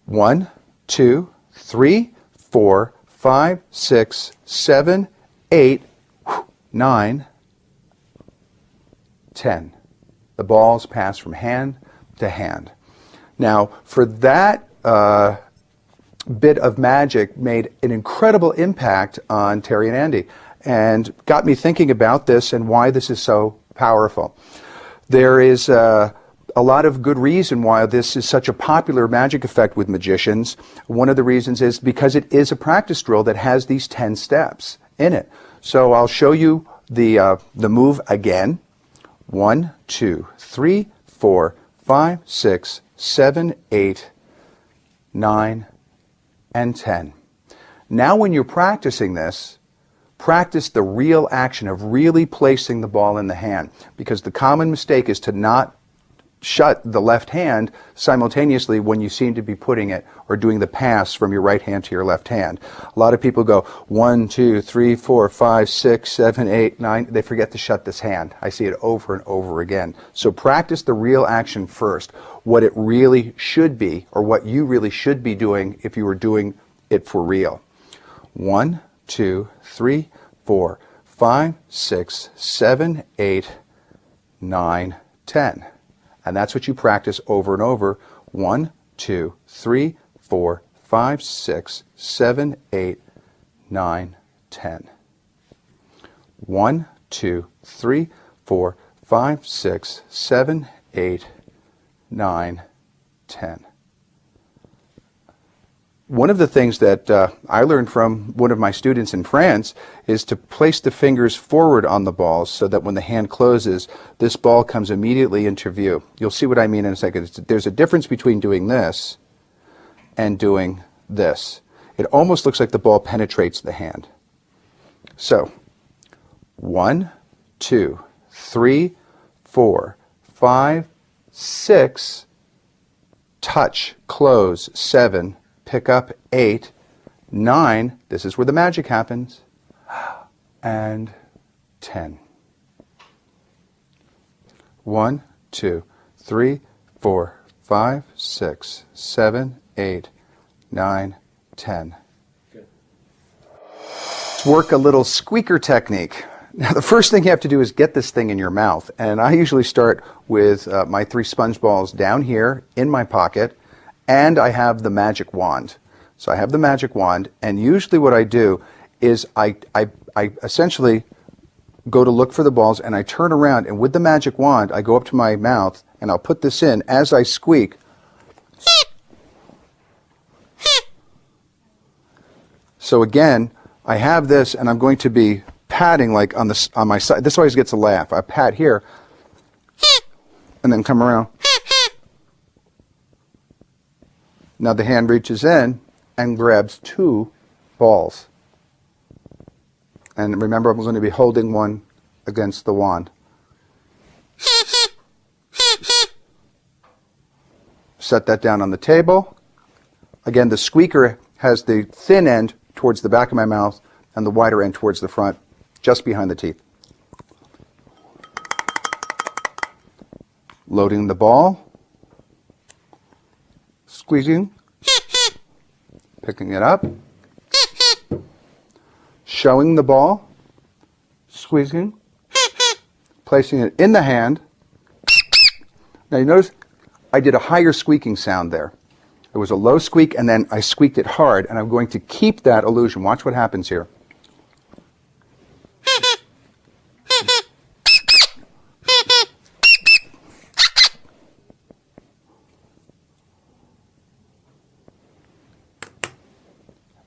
1, 2, 3, 4, 5, 6, 7, 8, 9, 10. The balls pass from hand to hand. Now, for that bit of magic made an incredible impact on Terry and Andy and got me thinking about this and why this is so powerful. There is a lot of good reason why this is such a popular magic effect with magicians. One of the reasons is because it is a practice drill that has these 10 steps in it. So I'll show you the move again. 1, 2, 3, 4, 5, 6, 7, 8, 9, and 10. Now when you're practicing this, practice the real action of really placing the ball in the hand, because the common mistake is to not shut the left hand simultaneously when you seem to be putting it or doing the pass from your right hand to your left hand. A lot of people go 1, 2, 3, 4, 5, 6, 7, 8, 9. They forget to shut this hand. I see it over and over again. So practice the real action first, what it really should be, or what you really should be doing if you were doing it for real. 1, 2, 3, 4, 5, 6, 7, 8, 9, 10. And that's what you practice over and over. 1, 2, 3, 4, 5, 6, 7, 8, 9, 10. 1, 2, 3, 4, 5, 6, 7, 8, 9, 10. One of the things that I learned from one of my students in France is to place the fingers forward on the balls so that when the hand closes, this ball comes immediately into view. You'll see what I mean in a second. There's a difference between doing this and doing this. It almost looks like the ball penetrates the hand. So, 1, 2, 3, 4, 5, 6, touch, close, 7, pick up, 8, 9, this is where the magic happens, and 10. 1, 2, 3, 4, 5, 6, 7, 8, 9, 10. Good. Let's work a little squeaker technique. Now the first thing you have to do is get this thing in your mouth, and I usually start with my 3 sponge balls down here in my pocket, and I have the magic wand. So I have the magic wand, and usually what I do is I essentially go to look for the balls, and I turn around, and with the magic wand, I go up to my mouth, and I'll put this in as I squeak. So again, I have this, and I'm going to be patting like on my side. This always gets a laugh. I pat here, and then come around. Now the hand reaches in and grabs 2 balls. And remember, I'm going to be holding one against the wand. Set that down on the table. Again, the squeaker has the thin end towards the back of my mouth and the wider end towards the front, just behind the teeth. Loading the ball. Squeezing, picking it up, showing the ball, squeezing, placing it in the hand. Now you notice I did a higher squeaking sound there. It was a low squeak, and then I squeaked it hard, and I'm going to keep that illusion. Watch what happens here.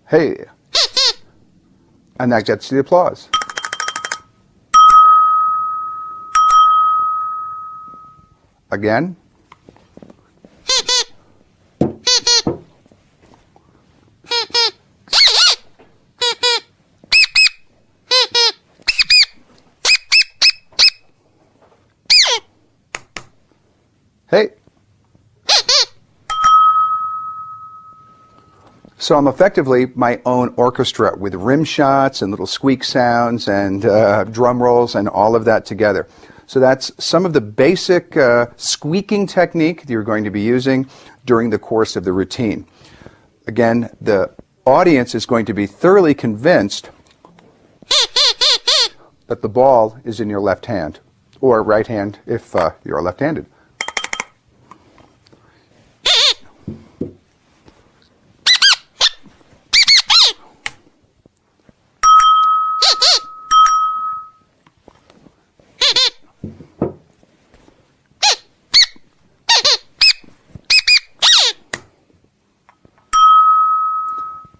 Hey, and that gets the applause. Again. Hey. So I'm effectively my own orchestra with rim shots and little squeak sounds and drum rolls and all of that together. So that's some of the basic squeaking technique that you're going to be using during the course of the routine. Again, the audience is going to be thoroughly convinced that the ball is in your left hand, or right hand if you're left-handed.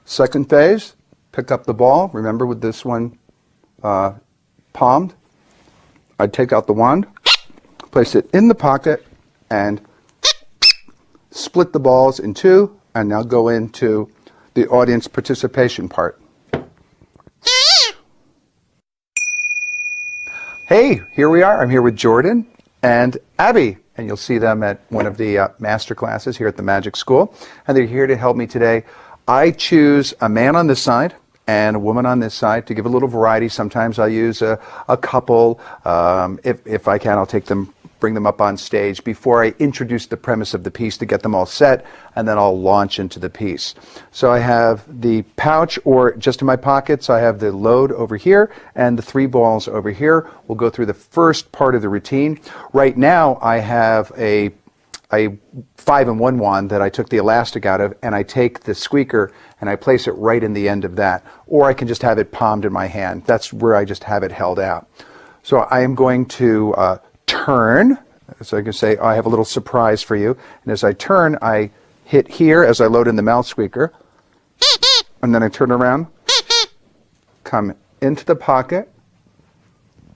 Second phase, pick up the ball. Remember with this one palmed, I'd take out the wand, place it in the pocket, and split the balls in two, and now go into the audience participation part. Hey, here we are. I'm here with Jordan and Abby, and you'll see them at one of the master classes here at the Magic School, and they're here to help me today. I choose a man on this side and a woman on this side to give a little variety. Sometimes I'll use a couple. If I can, I'll bring them up on stage before I introduce the premise of the piece to get them all set, and then I'll launch into the piece. So I have the pouch, or just in my pockets, I have the load over here and the 3 balls over here. We'll go through the first part of the routine. Right now I have a 5-in-1 wand that I took the elastic out of, and I take the squeaker and I place it right in the end of that. Or I can just have it palmed in my hand. That's where I just have it held out. So I am going to turn. So I can say, I have a little surprise for you. And as I turn, I hit here as I load in the mouth squeaker. And then I turn around, come into the pocket,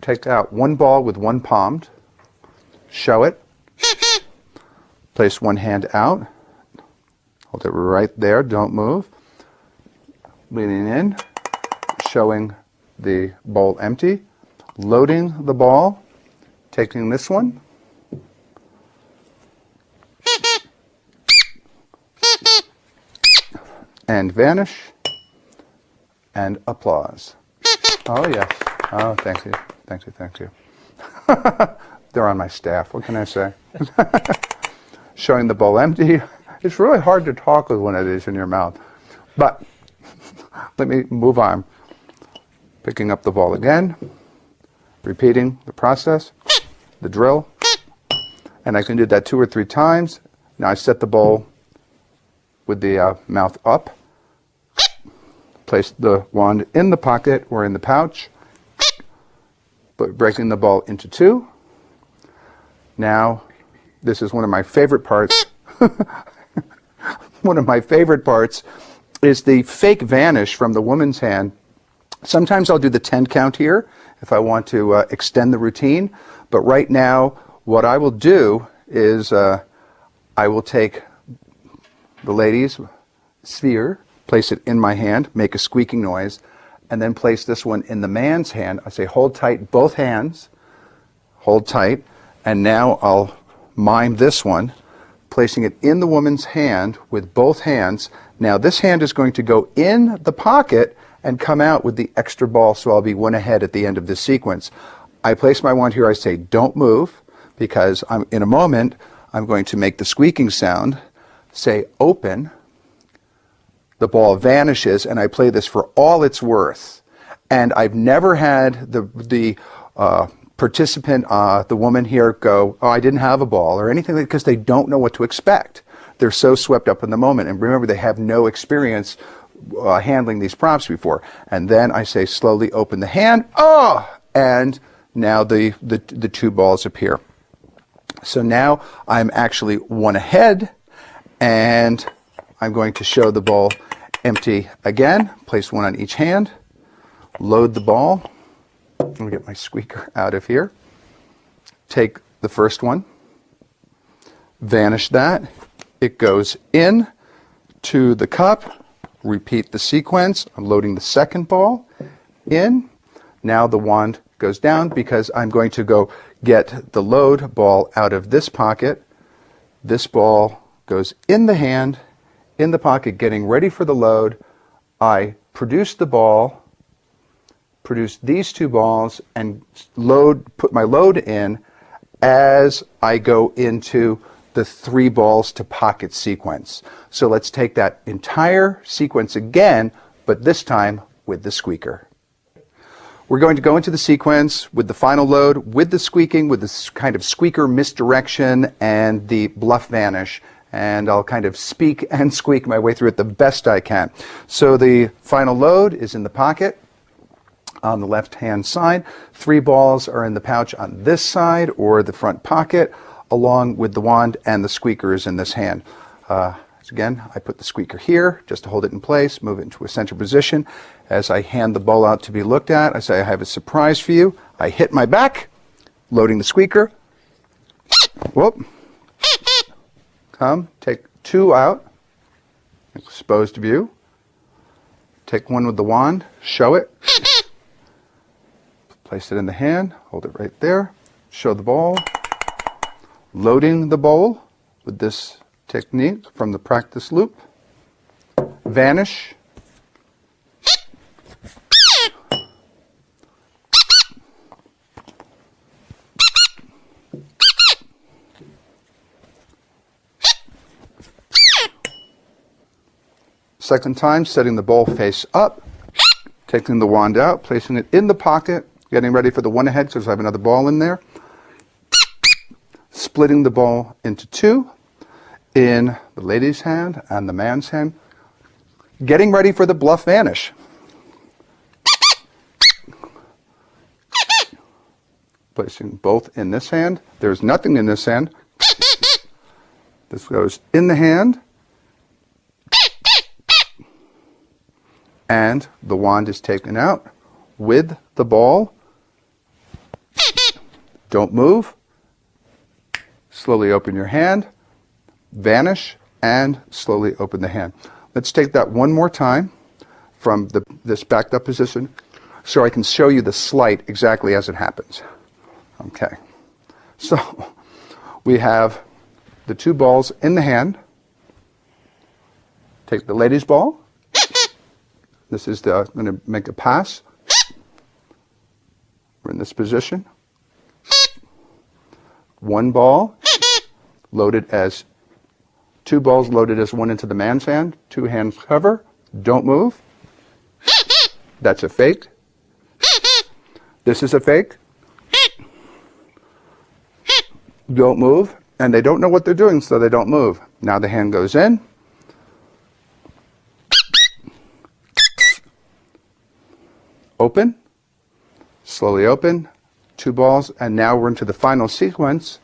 take out 1 ball with 1 palmed, show it, place 1 hand out, hold it right there, don't move, leaning in, showing the bowl empty, loading the ball, taking this one, and vanish, and applause. Oh yes, oh thank you, thank you, thank you. They're on my staff, what can I say? Showing the bowl empty. It's really hard to talk with one of these in your mouth. But let me move on. Picking up the ball again, repeating the process, the drill, and I can do that 2 or 3 times. Now I set the bowl with the mouth up, place the wand in the pocket or in the pouch, breaking the ball into 2. Now, this is one of my favorite parts. One of my favorite parts is the fake vanish from the woman's hand. Sometimes I'll do the 10 count here if I want to extend the routine. But right now, what I will do is I will take the lady's sphere, place it in my hand, make a squeaking noise, and then place this one in the man's hand. I say hold tight, both hands, hold tight, and now I'll mime this one, placing it in the woman's hand with both hands. Now this hand is going to go in the pocket and come out with the extra ball, so I'll be 1 ahead at the end of this sequence. I place my wand here, I say don't move, because in a moment I'm going to make the squeaking sound, say open, the ball vanishes, and I play this for all it's worth. And I've never had the participant, the woman here, go, oh, I didn't have a ball or anything, because they don't know what to expect. They're so swept up in the moment. And remember, they have no experience handling these props before. And then I say, slowly open the hand. Oh! And now the 2 balls appear. So now I'm actually 1 ahead, and I'm going to show the ball empty again. Place 1 on each hand. Load the ball. Let me get my squeaker out of here. Take the first one, vanish that. It goes in to the cup. Repeat the sequence. I'm loading the second ball in. Now the wand goes down because I'm going to go get the load ball out of this pocket. This ball goes in the hand, in the pocket, getting ready for the load. I produce the ball, produce these 2 balls, and put my load in as I go into the 3 balls to pocket sequence. So let's take that entire sequence again, but this time with the squeaker. We're going to go into the sequence with the final load, with the squeaking, with this kind of squeaker misdirection and the bluff vanish. And I'll kind of speak and squeak my way through it the best I can. So the final load is in the pocket on the left-hand side. 3 balls are in the pouch on this side or the front pocket, along with the wand, and the squeaker is in this hand. Again, I put the squeaker here just to hold it in place, move it into a center position. As I hand the ball out to be looked at, I say, I have a surprise for you. I hit my back, loading the squeaker. Whoop. Come, take 2 out, exposed to view. Take 1 with the wand, show it. Place it in the hand, hold it right there. Show the ball. Loading the bowl with this technique from the practice loop. Vanish. Second time, setting the ball face up, taking the wand out, placing it in the pocket, getting ready for the one ahead because I have another ball in there. Splitting the ball into 2 in the lady's hand and the man's hand. Getting ready for the bluff vanish. Placing both in this hand. There's nothing in this hand. This goes in the hand. And the wand is taken out with the ball. Don't move. Slowly open your hand, vanish, and slowly open the hand. Let's take that one more time from this backed up position so I can show you the sleight exactly as it happens. Okay. So we have the 2 balls in the hand. Take the lady's ball. This is I'm going to make a pass. We're in this position. 1 ball loaded as 2 balls loaded as 1 into the man's hand. 2 hands cover. Don't move. That's a fake. This is a fake. Don't move. And they don't know what they're doing, so they don't move. Now the hand goes in. Open, slowly open, 2 balls, and now we're into the final sequence.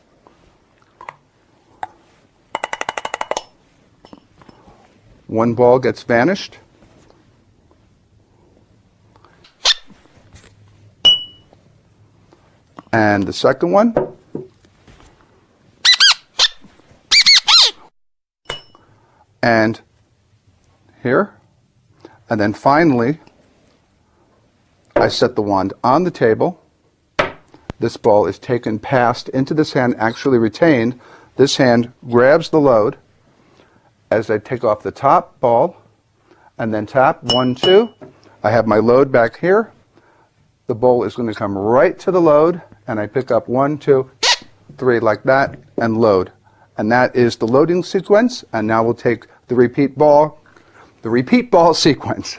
One ball gets vanished. And the second one. And here. And then finally, I set the wand on the table. This ball is taken past into this hand, actually retained. This hand grabs the load as I take off the top ball and then tap 1, 2. I have my load back here. The bowl is going to come right to the load and I pick up 1, 2, 3 like that and load. And that is the loading sequence. And now we'll take the repeat ball sequence.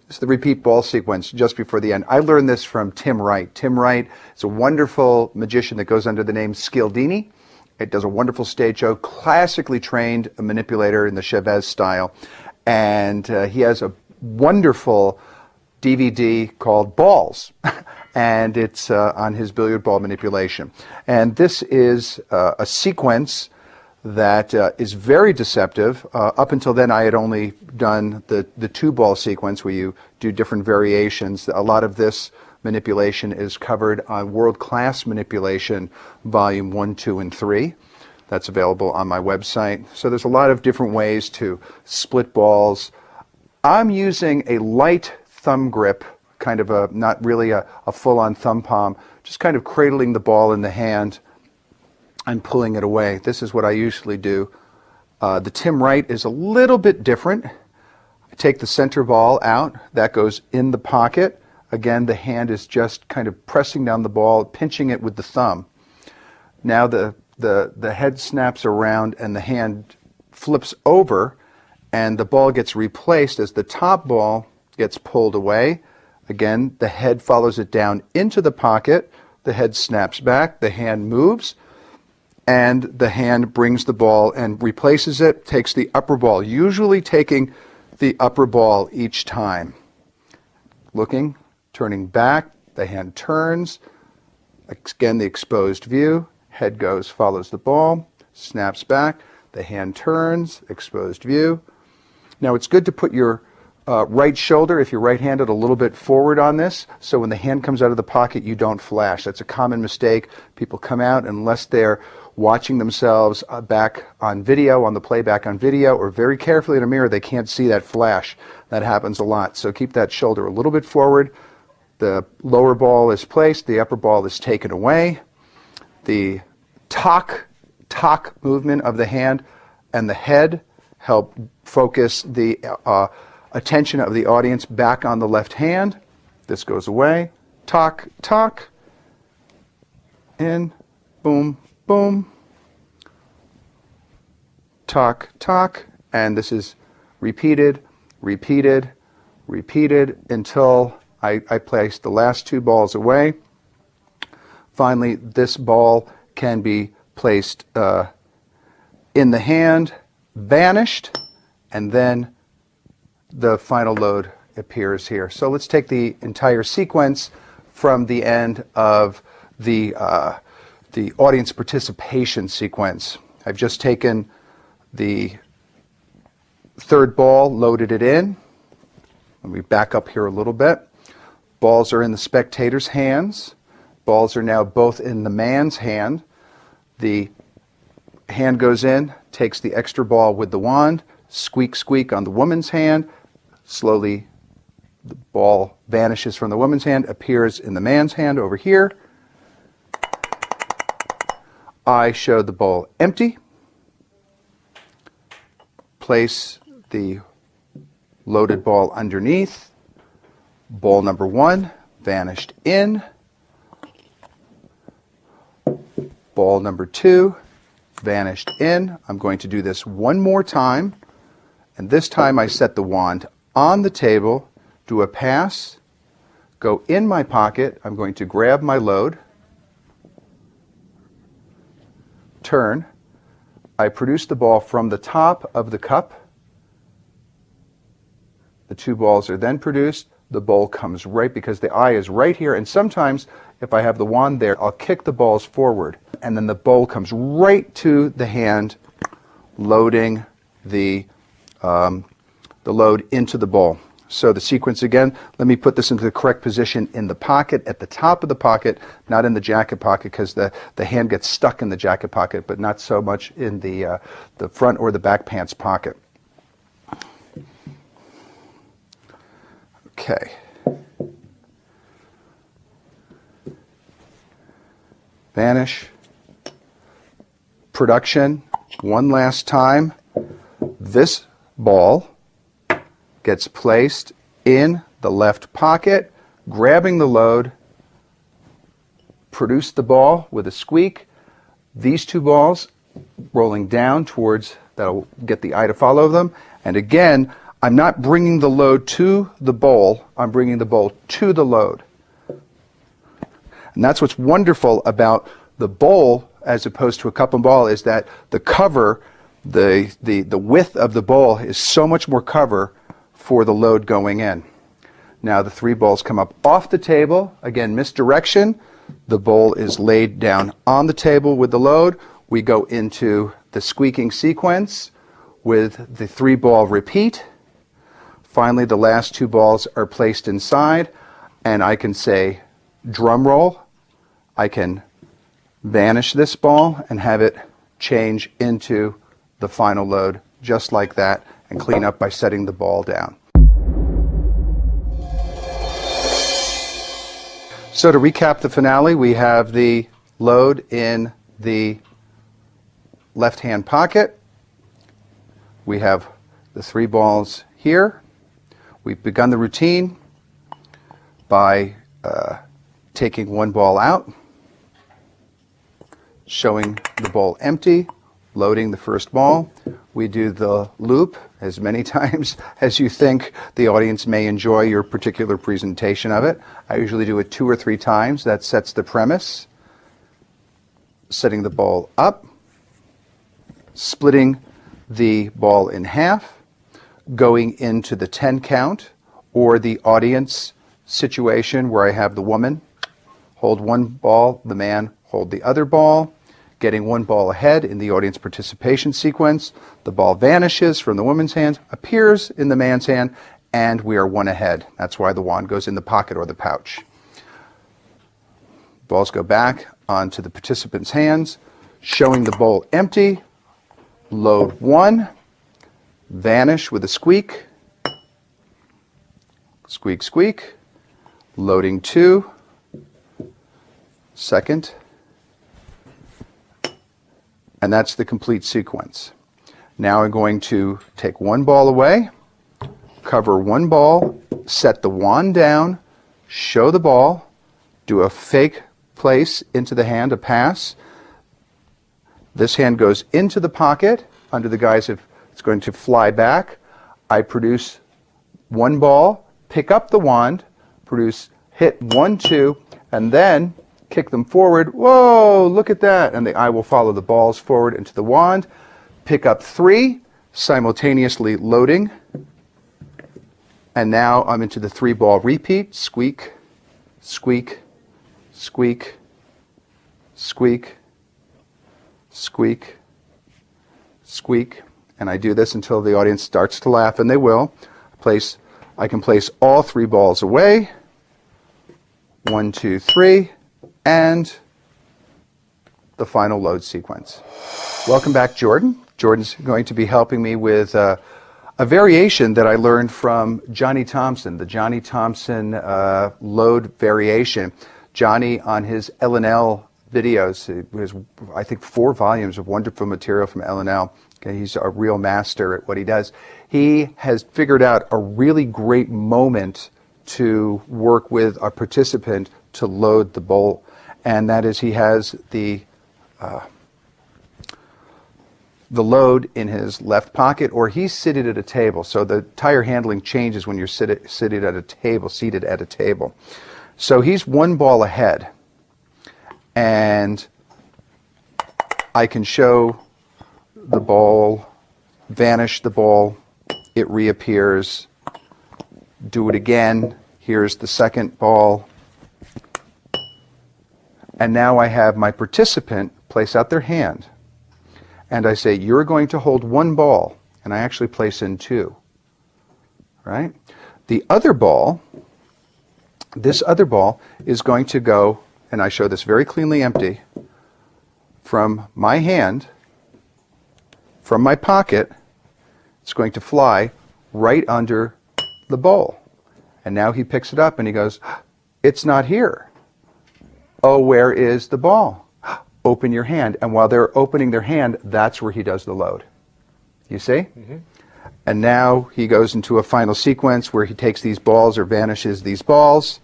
It's the repeat ball sequence just before the end. I learned this from Tim Wright. Tim Wright is a wonderful magician that goes under the name Skildini. It does a wonderful stage show, classically trained manipulator in the Chavez style. And he has a wonderful DVD called Balls. And it's on his billiard ball manipulation. And this is a sequence that is very deceptive. Up until then, I had only done the 2-ball sequence where you do different variations. A lot of this manipulation is covered on World Class Manipulation, Volume 1, 2, and 3. That's available on my website. So there's a lot of different ways to split balls. I'm using a light thumb grip, kind of not really a full-on thumb palm, just kind of cradling the ball in the hand and pulling it away. This is what I usually do. The Tim Wright is a little bit different. I take the center ball out. That goes in the pocket. Again, the hand is just kind of pressing down the ball, pinching it with the thumb. Now the head snaps around and the hand flips over, and the ball gets replaced as the top ball gets pulled away. Again, the head follows it down into the pocket. The head snaps back. The hand moves. And the hand brings the ball and replaces it, takes the upper ball, usually taking the upper ball each time. Looking, turning back, the hand turns. Again, the exposed view. Head goes, follows the ball, snaps back. The hand turns, exposed view. Now it's good to put your right shoulder, if you're right-handed, a little bit forward on this, so when the hand comes out of the pocket, you don't flash. That's a common mistake. People come out unless they're watching themselves back on video, on the playback on video, or very carefully in a mirror, they can't see that flash. That happens a lot. So keep that shoulder a little bit forward. The lower ball is placed, the upper ball is taken away. The talk movement of the hand and the head help focus the attention of the audience back on the left hand. This goes away. Talk, in, boom, boom. Talk, and this is repeated until I place the last two balls away. Finally, this ball can be placed in the hand, vanished, and then the final load appears here. So let's take the entire sequence from the end of the audience participation sequence. I've just taken the third ball, loaded it in. Let me back up here a little bit. Balls are in the spectator's hands. Balls are now both in the man's hand. The hand goes in, takes the extra ball with the wand, squeak, squeak on the woman's hand. Slowly, the ball vanishes from the woman's hand, appears in the man's hand over here. I show the bowl empty. Place the loaded ball underneath. Ball number one vanished in. Ball number two vanished in. I'm going to do this one more time, and this time I set the wand on the table, do a pass, go in my pocket. I'm going to grab my load, turn. I produce the ball from the top of the cup. The two balls are then produced. The bowl comes right, because the eye is right here, and sometimes if I have the wand there, I'll kick the balls forward, and then the bowl comes right to the hand, loading the load into the bowl. So the sequence again, let me put this into the correct position in the pocket, at the top of the pocket, not in the jacket pocket, because the hand gets stuck in the jacket pocket, but not so much in the front or the back pants pocket. Okay. Vanish. Production. One last time. This ball gets placed in the left pocket, grabbing the load, produce the ball with a squeak. These two balls rolling down towards, that'll get the eye to follow them. And again, I'm not bringing the load to the bowl, I'm bringing the bowl to the load. And that's what's wonderful about the bowl as opposed to a cup and ball, is that the cover, the width of the bowl is so much more cover for the load going in. Now the three balls come up off the table. Again, misdirection. The bowl is laid down on the table with the load. We go into the squeaking sequence with the three ball repeat. Finally, the last two balls are placed inside, and I can say drum roll. I can vanish this ball and have it change into the final load just like that, and clean up by setting the ball down. So to recap the finale, we have the load in the left-hand pocket. We have the 3 balls here. We've begun the routine by taking 1 ball out, showing the bowl empty, loading the first ball. We do the loop as many times as you think the audience may enjoy your particular presentation of it. I usually do it 2 or 3 times. That sets the premise. Setting the ball up, splitting the ball in half, going into the 10 count, or the audience situation where I have the woman hold 1 ball, the man hold the other ball, getting 1 ball ahead in the audience participation sequence. The ball vanishes from the woman's hand, appears in the man's hand, and we are 1 ahead. That's why the wand goes in the pocket or the pouch. Balls go back onto the participant's hands, showing the bowl empty, load 1, vanish with a squeak, squeak, squeak, loading 2, second, and that's the complete sequence. Now I'm going to take 1 ball away, cover 1 ball, set the wand down, show the ball, do a fake place into the hand, a pass. This hand goes into the pocket under the guise of it's going to fly back. I produce 1 ball, pick up the wand, produce, hit 1, 2, and then kick them forward. Whoa, look at that. And the eye will follow the balls forward into the wand. Pick up 3, simultaneously loading. And now I'm into the 3 ball repeat. Squeak, squeak, squeak, squeak, squeak, squeak. And I do this until the audience starts to laugh, and they will. I can place all 3 balls away. 1, 2, 3. And the final load sequence. Welcome back, Jordan. Jordan's going to be helping me with a variation that I learned from Johnny Thompson, the Johnny Thompson load variation. Johnny, on his L&L videos, it was, I think, 4 volumes of wonderful material from L&L. Okay, he's a real master at what he does. He has figured out a really great moment to work with a participant to load the bowl. And that is, he has the load in his left pocket, or he's seated at a table. So the tire handling changes when you're seated at a table. So he's 1 ball ahead, and I can show the ball, vanish the ball, it reappears, do it again. Here's the second ball. And now I have my participant place out their hand. And I say, you're going to hold 1 ball. And I actually place in 2. Right? The other ball, this other ball is going to go, and I show this very cleanly empty, from my hand, from my pocket. It's going to fly right under the bowl. And now he picks it up and he goes, it's not here. Oh, where is the ball? Open your hand. And while they're opening their hand, that's where he does the load. You see? Mm-hmm. And now he goes into a final sequence where he takes these balls or vanishes these balls,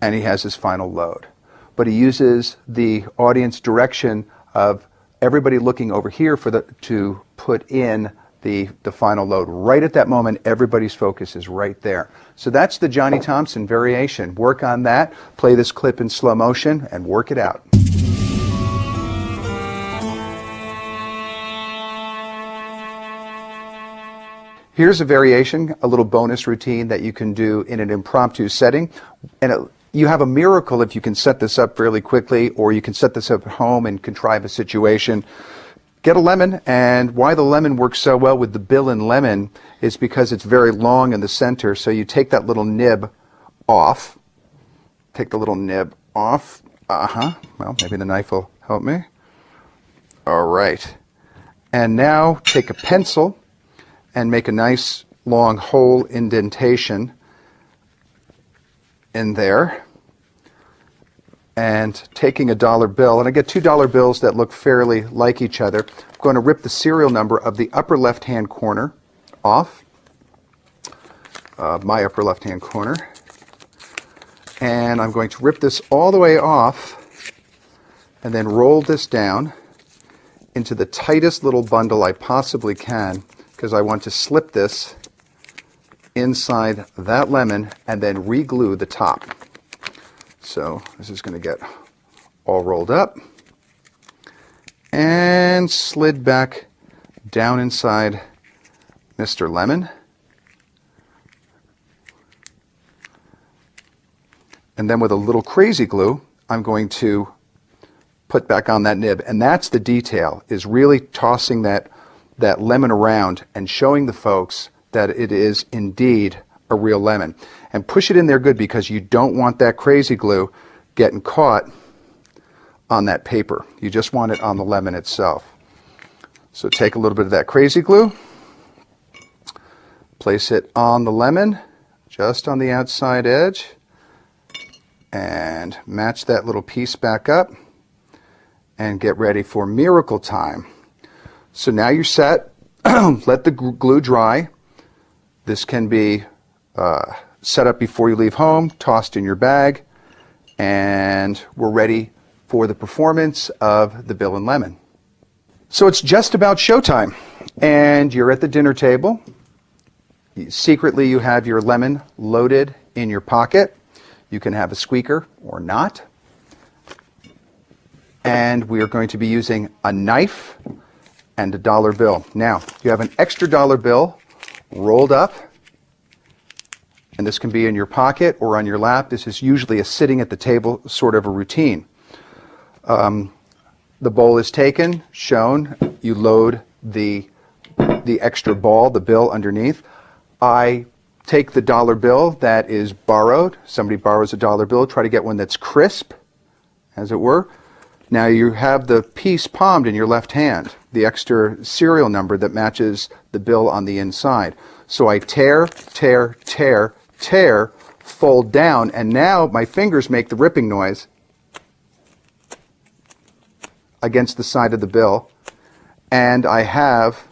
and he has his final load. But he uses the audience direction of everybody looking over here to put in the final load. Right at that moment, everybody's focus is right there. So that's the Johnny Thompson variation. Work on that, play this clip in slow motion, and work it out. Here's a variation, a little bonus routine that you can do in an impromptu setting. And you have a miracle if you can set this up fairly quickly, or you can set this up at home and contrive a situation. Get a lemon, and why the lemon works so well with the bill and lemon is because it's very long in the center, so you take that little nib off. Take the little nib off. Well, maybe the knife will help me. All right. And now take a pencil and make a nice long hole indentation in there and taking a dollar bill, and I get $2 bills that look fairly like each other. I'm going to rip the serial number of the upper left-hand corner off, my upper left-hand corner, and I'm going to rip this all the way off and then roll this down into the tightest little bundle I possibly can, because I want to slip this inside that lemon and then re-glue the top. So this is going to get all rolled up and slid back down inside Mr. Lemon. And then with a little crazy glue, I'm going to put back on that nib. And that's the detail, is really tossing that lemon around and showing the folks that it is indeed a real lemon. And push it in there good, because you don't want that crazy glue getting caught on that paper. You just want it on the lemon itself. So take a little bit of that crazy glue, place it on the lemon, just on the outside edge, and match that little piece back up and get ready for miracle time. So now you're set. Let the glue dry. This can be set up before you leave home, tossed in your bag, and we're ready for the performance of the Bill and Lemon. So it's just about showtime, and you're at the dinner table. Secretly, you have your lemon loaded in your pocket. You can have a squeaker or not. And we are going to be using a knife and a dollar bill. Now, you have an extra dollar bill rolled up, and this can be in your pocket or on your lap. This is usually a sitting at the table sort of a routine. The bowl is taken, shown. You load the extra ball, the bill underneath. I take the dollar bill that is borrowed. Somebody borrows a dollar bill. Try to get one that's crisp, as it were. Now you have the piece palmed in your left hand, the extra serial number that matches the bill on the inside. So I tear, tear, tear, tear, fold down, and now my fingers make the ripping noise against the side of the bill, and I have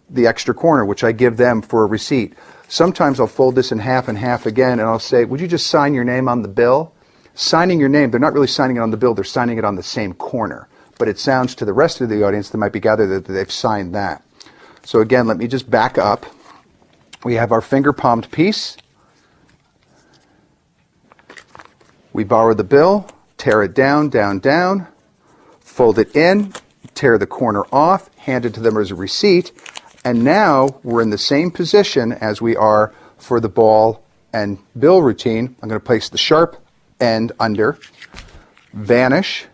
the extra corner, which I give them for a receipt. Sometimes I'll fold this in half and half again, and I'll say, would you just sign your name on the bill? Signing your name, they're not really signing it on the bill, they're signing it on the same corner. But it sounds to the rest of the audience that might be gathered that they've signed that. So again, let me just back up. We have our finger palmed piece. We borrow the bill, tear it down, down, down, fold it in, tear the corner off, hand it to them as a receipt, and now we're in the same position as we are for the ball and bill routine. I'm going to place the sharp end under, vanish.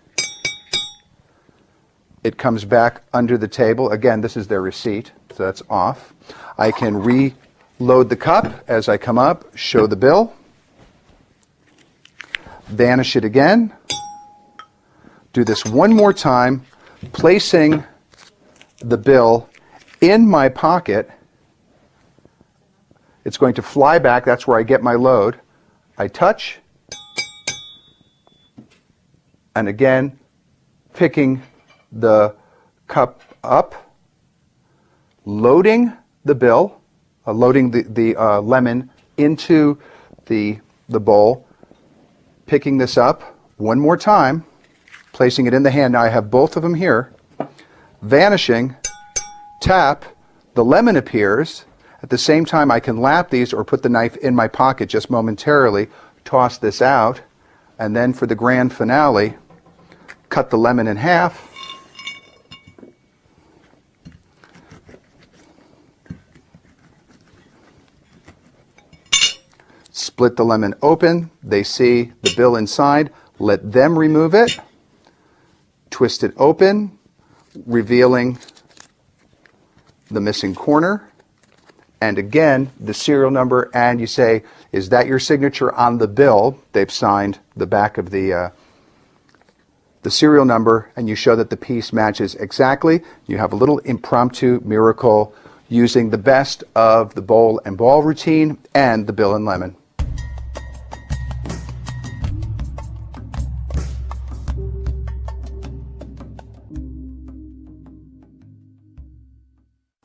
It comes back under the table. Again, this is their receipt, so that's off. I can reload the cup as I come up, show the bill, vanish it again. Do this one more time, placing the bill in my pocket. It's going to fly back. That's where I get my load. I touch, and again, picking the cup up, loading the bill, loading the lemon into the bowl, picking this up one more time, placing it in the hand. Now I have both of them here, vanishing, tap, the lemon appears. At the same time, I can lap these or put the knife in my pocket just momentarily, toss this out, and then for the grand finale, cut the lemon in half, split the lemon open. They see the bill inside. Let them remove it. Twist it open, revealing the missing corner. And again, the serial number, and you say, is that your signature on the bill? They've signed the back of the serial number, and you show that the piece matches exactly. You have a little impromptu miracle using the best of the bowl and ball routine and the bill and lemon.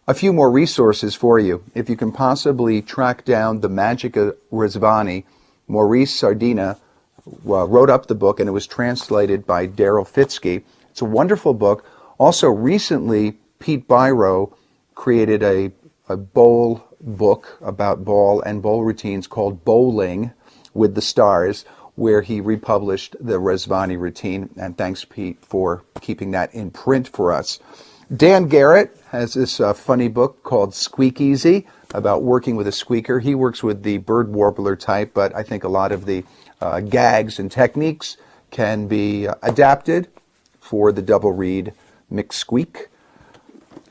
A few more resources for you. If you can possibly track down The Magic of Rizvani, Maurice Sardina wrote up the book, and it was translated by Daryl Fitzke. It's a wonderful book. Also, recently, Pete Byro created a bowl book about ball and bowl routines called Bowling with the Stars, where he republished the Rizvani routine. And thanks, Pete, for keeping that in print for us. Dan Garrett has this funny book called Squeak Easy about working with a squeaker. He works with the bird warbler type, but I think a lot of the gags and techniques can be adapted for the double reed mixed squeak.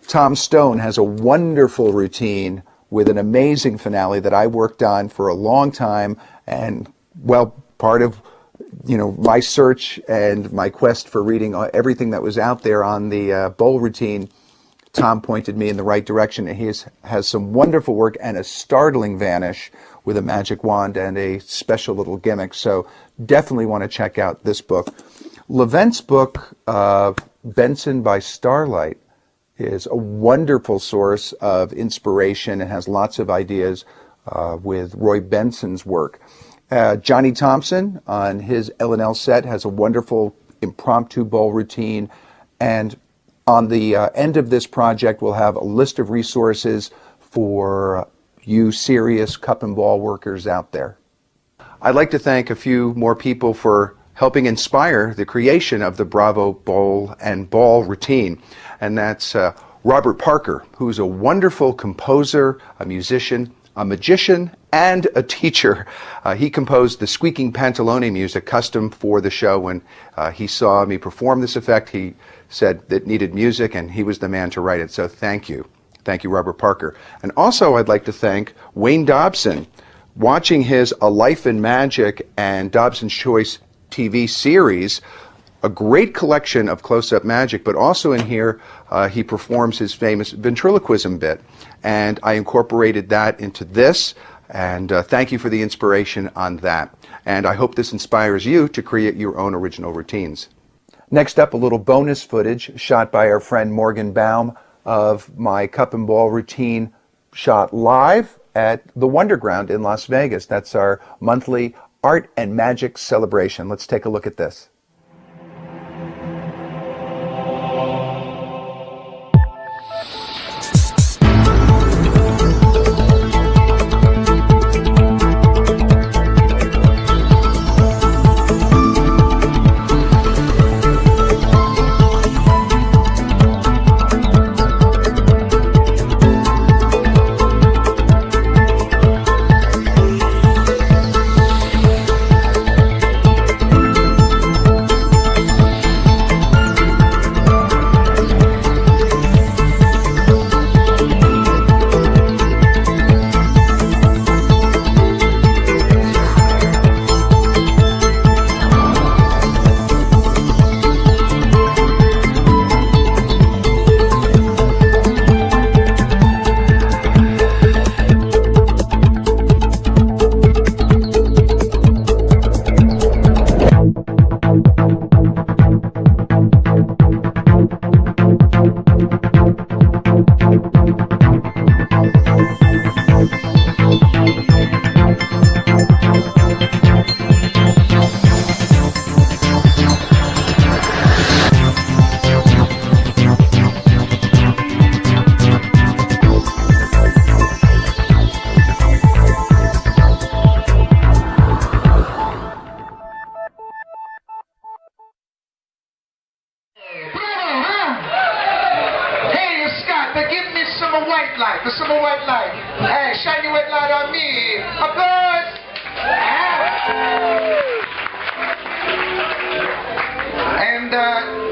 Tom Stone has a wonderful routine with an amazing finale that I worked on for a long time, and well, part of my search and my quest for reading everything that was out there on the bowl routine, Tom pointed me in the right direction, and he has some wonderful work and a startling vanish with a magic wand and a special little gimmick. So definitely want to check out this book. Levent's book, Benson by Starlight, is a wonderful source of inspiration and has lots of ideas with Roy Benson's work. Johnny Thompson on his L&L set has a wonderful impromptu bowl routine, and on the end of this project we'll have a list of resources for you serious cup and ball workers out there. I'd like to thank a few more people for helping inspire the creation of the Bravo Bowl and Ball routine, and that's Robert Parker, who's a wonderful composer, a musician, a magician, and a teacher. He composed the squeaking pantalone music custom for the show. When he saw me perform this effect, he said it needed music, and he was the man to write it. So thank you. Thank you, Robert Parker. And also I'd like to thank Wayne Dobson. Watching his A Life in Magic and Dobson's Choice TV series, a great collection of close-up magic, but also in here he performs his famous ventriloquism bit. And I incorporated that into this, and thank you for the inspiration on that. And I hope this inspires you to create your own original routines. Next up, a little bonus footage shot by our friend Morgan Baum of my cup and ball routine shot live at the Wonderground in Las Vegas. That's our monthly art and magic celebration. Let's take a look at this.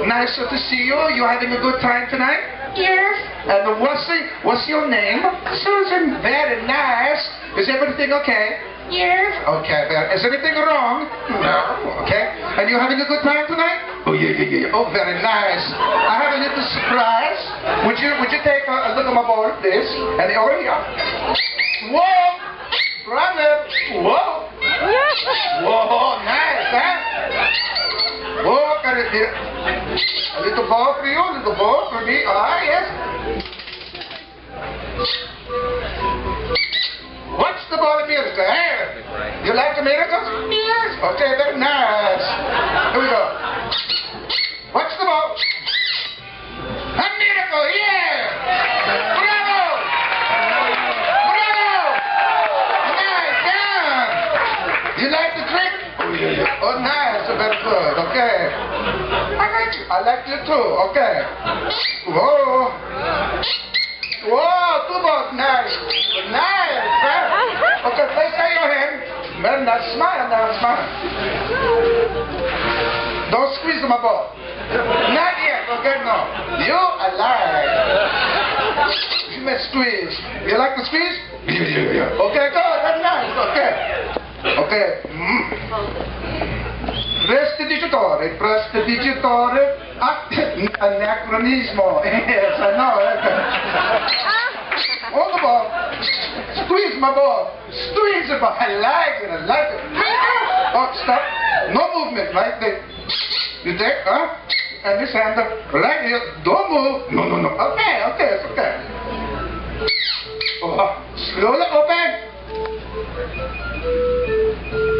Nice to see you. You having a good time tonight? Yes. And what's your name? Susan. Very nice. Is everything okay? Yes. Okay. Is anything wrong? No. Okay. And you having a good time tonight? Oh yeah. Oh, very nice. I have a little surprise. Would you take a look at my board, please? And over here. Whoa, brother. Whoa. Whoa, nice, huh? Whoa, got it here. A little ball for you, a little ball for me. Ah, yes. What's the ball of miracle? Hey, you like the miracles? Yes. Okay, very nice. Here we go. What's the ball? A miracle, yeah! Bravo! Bravo! Nice, yeah! You like the trick? Oh, yeah, yeah. Oh, nice. Very good. Okay. I like you too. Okay. Whoa. Whoa, two balls. Nice. Nice. Huh? Okay, place out your hand. Very nice. Smile now. Smile. Don't squeeze my ball. Not yet. Okay, no. You, I like. You may squeeze. You like the squeeze? Yeah. Okay, good. That's nice. Okay. Okay. Prestidigitore, prestidigitore, anachronismo. Yes, I know. Hold the ball. Squeeze my ball. Squeeze it, but I like it. I like it. Oh, stop. No movement, right? You take, and this hand, right here. Don't move. No, no, no. Okay, okay, it's okay. Oh, slowly open.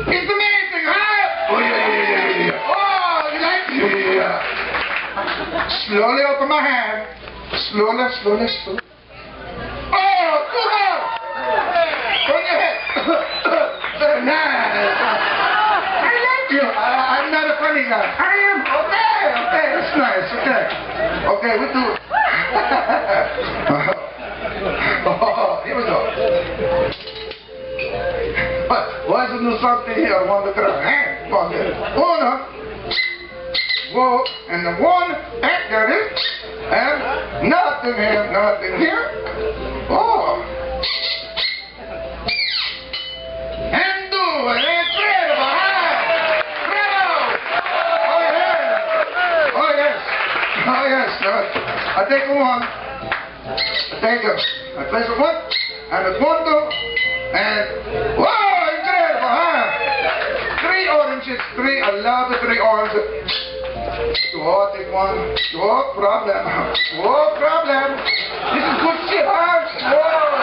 It's amazing, huh? Oh, yeah. Oh, you like it? Yeah. Slowly open my hand. Slowly. Oh, good. Turn your head. Very nice. I like you. I'm not a funny guy. I am. Okay, that's nice. Okay, we do it. Oh, here we go. Why is there something here on the ground? Hey, on there. One, whoa, and the one, and there it is. And nothing here. Oh. And do it. Incredible, huh? Bravo. Oh, yes. I take one. I place a one, and a one, two, and whoa. Three, I love the three oranges. Oh, take one. Oh, problem. This is good shit, huh? Whoa.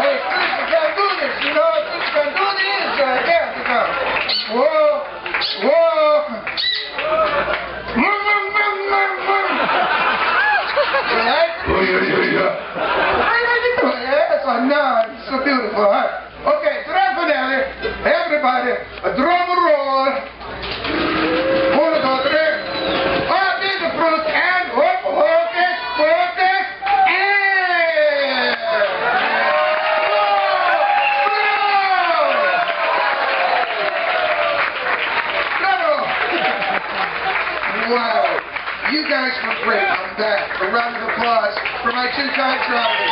Hey, Squeak, you can't do this, you know? Squeak, you can't do this. Whoa. You like? Oh, yeah. Yes, I know. It's so beautiful, huh? Okay, finale. Everybody, a drum roll. 1, 2, 3. Oh, there's the fruit and focus, and bravo. Wow, you guys were great. I'm back. A round of applause for my 2-time travelers.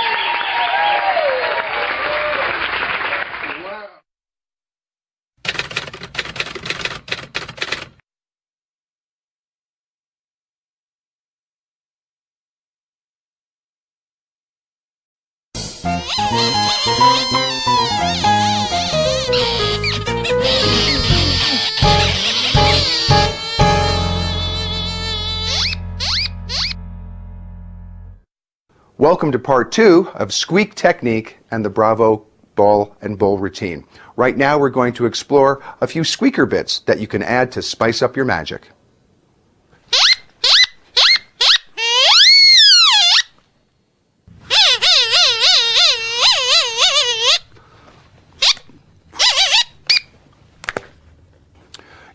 Welcome to part 2 of Squeak Technique and the Bravo Ball and Bowl routine. Right now we're going to explore a few squeaker bits that you can add to spice up your magic.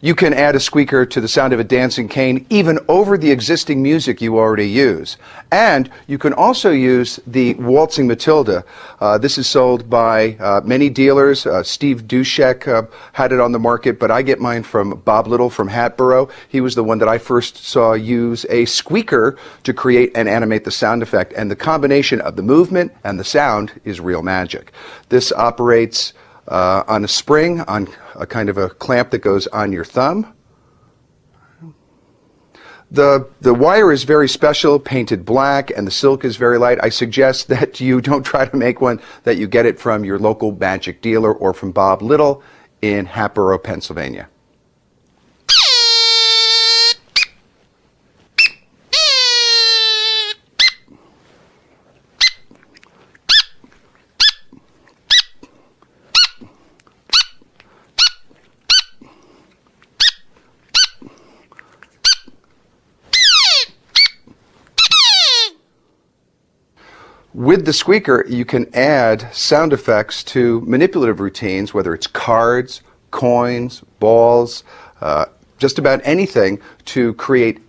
You can add a squeaker to the sound of a dancing cane even over the existing music you already use. And you can also use the waltzing Matilda. This is sold by many dealers. Steve Dushek had it on the market, but I get mine from Bob Little from Hatboro. He was the one that I first saw use a squeaker to create and animate the sound effect. And the combination of the movement and the sound is real magic. This operates on a spring, on a kind of a clamp that goes on your thumb. The wire is very special, painted black, and the silk is very light. I suggest that you don't try to make one, that you get it from your local magic dealer or from Bob Little in Hatboro, Pennsylvania. With the squeaker, you can add sound effects to manipulative routines, whether it's cards, coins, balls, just about anything, to create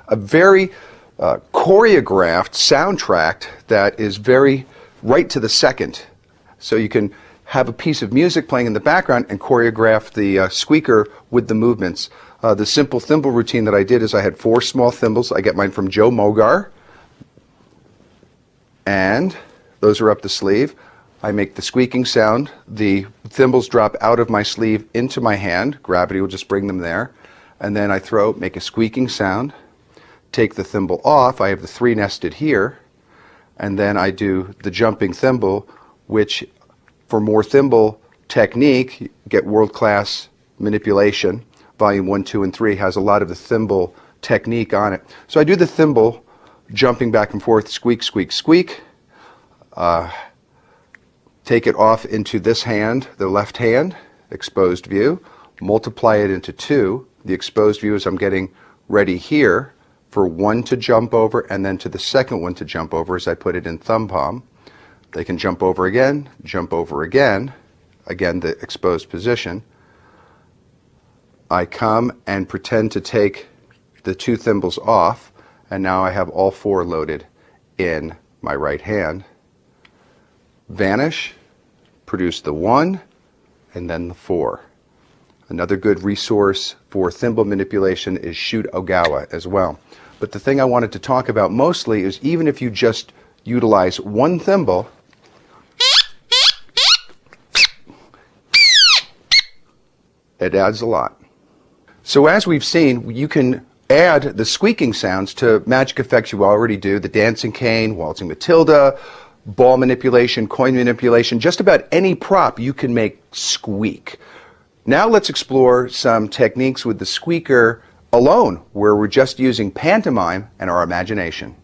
a very choreographed soundtrack that is very right to the second. So you can have a piece of music playing in the background and choreograph the squeaker with the movements. The simple thimble routine that I did is I had 4 small thimbles. I get mine from Joe Mogar. And those are up the sleeve. I make the squeaking sound. The thimbles drop out of my sleeve into my hand. Gravity will just bring them there. And then I make a squeaking sound, take the thimble off. I have the 3 nested here. And then I do the jumping thimble, which for more thimble technique, you get world-class manipulation. Volume 1, 2, and 3 has a lot of the thimble technique on it. So I do the thimble, jumping back and forth, squeak, squeak, squeak. Take it off into this hand, the left hand, exposed view. Multiply it into 2. The exposed view is I'm getting ready here for 1 to jump over, and then to the second one to jump over as I put it in thumb palm. They can jump over again, again the exposed position. I come and pretend to take the 2 thimbles off, and now I have all 4 loaded in my right hand. Vanish, produce the 1, and then the 4. Another good resource for thimble manipulation is Shoot Ogawa as well. But the thing I wanted to talk about mostly is even if you just utilize 1 thimble, it adds a lot. So as we've seen, you can add the squeaking sounds to magic effects you already do, the dancing cane, waltzing Matilda, ball manipulation, coin manipulation, just about any prop you can make squeak. Now let's explore some techniques with the squeaker alone, where we're just using pantomime and our imagination.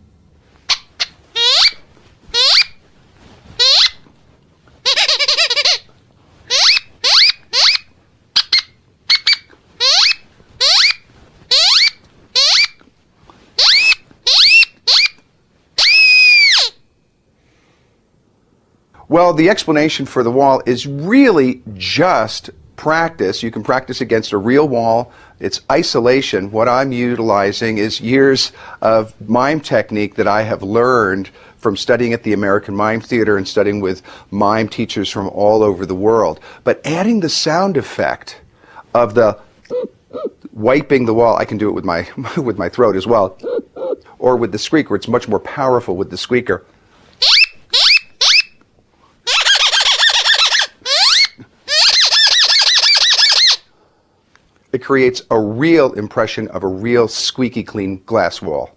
Well, the explanation for the wall is really just practice. You can practice against a real wall. It's isolation. What I'm utilizing is years of mime technique that I have learned from studying at the American Mime Theater and studying with mime teachers from all over the world. But adding the sound effect of the wiping the wall, I can do it with my with my throat as well, or with the squeaker. It's much more powerful with the squeaker. It creates a real impression of a real squeaky clean glass wall.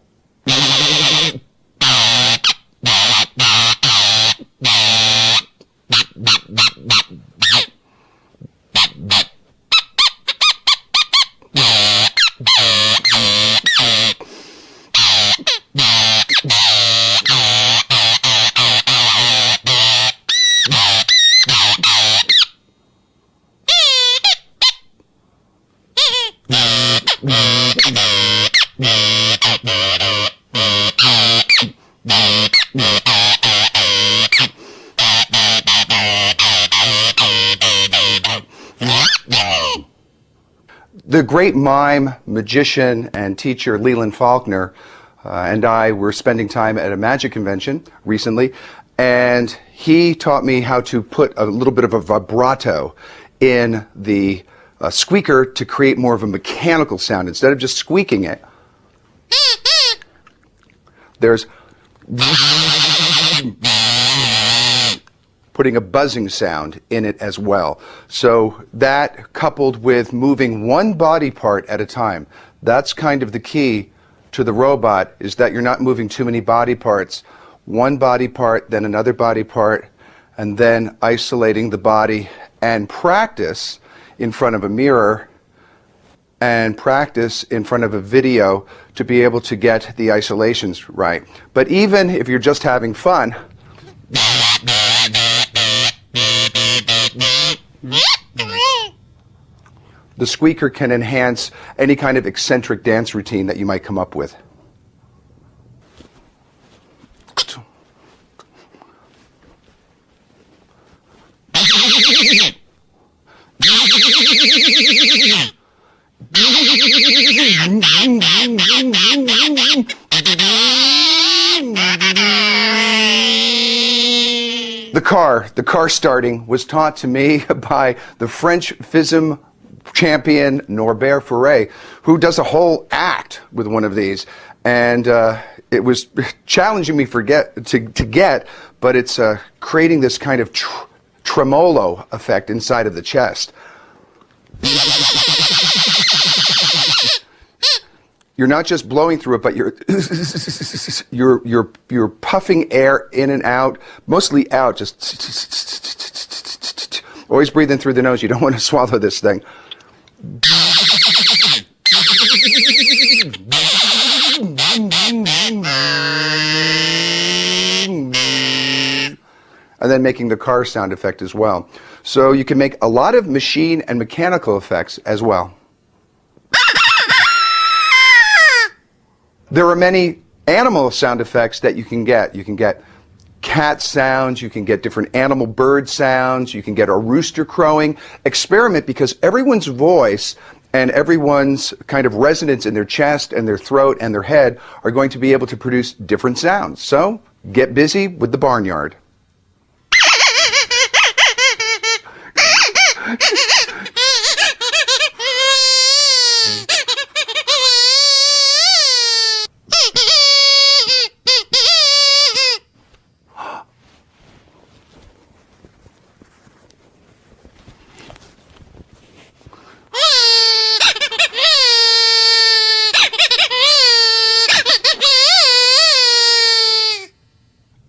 The great mime, magician, and teacher Leland Faulkner and I were spending time at a magic convention recently, and he taught me how to put a little bit of a vibrato in the squeaker to create more of a mechanical sound. Instead of just squeaking it, there's putting a buzzing sound in it as well. So that, coupled with moving one body part at a time, that's kind of the key to the robot, is that you're not moving too many body parts. One body part, then another body part, and then isolating the body, and practice in front of a mirror and practice in front of a video to be able to get the isolations right. But even if you're just having fun, the squeaker can enhance any kind of eccentric dance routine that you might come up with. The car starting was taught to me by the French FISM champion Norbert Ferré, who does a whole act with one of these. And it was challenging me to get, but it's creating this kind of tremolo effect inside of the chest. You're not just blowing through it, but you're puffing air in and out, mostly out. Just always breathing through the nose. You don't want to swallow this thing. And then making the car sound effect as well. So you can make a lot of machine and mechanical effects as well. There are many animal sound effects that you can get. You can get cat sounds, you can get different animal bird sounds, you can get a rooster crowing. Experiment, because everyone's voice and everyone's kind of resonance in their chest and their throat and their head are going to be able to produce different sounds. So get busy with the barnyard.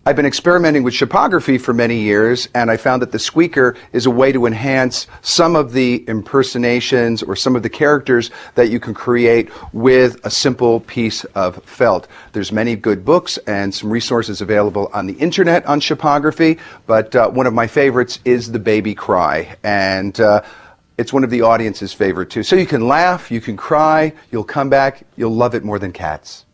I've been experimenting with shipography for many years, and I found that the squeaker is a way to enhance some of the impersonations or some of the characters that you can create with a simple piece of felt. There's many good books and some resources available on the internet on shipography, but one of my favorites is The Baby Cry, and it's one of the audience's favorite too. So you can laugh, you can cry, you'll come back, you'll love it more than cats.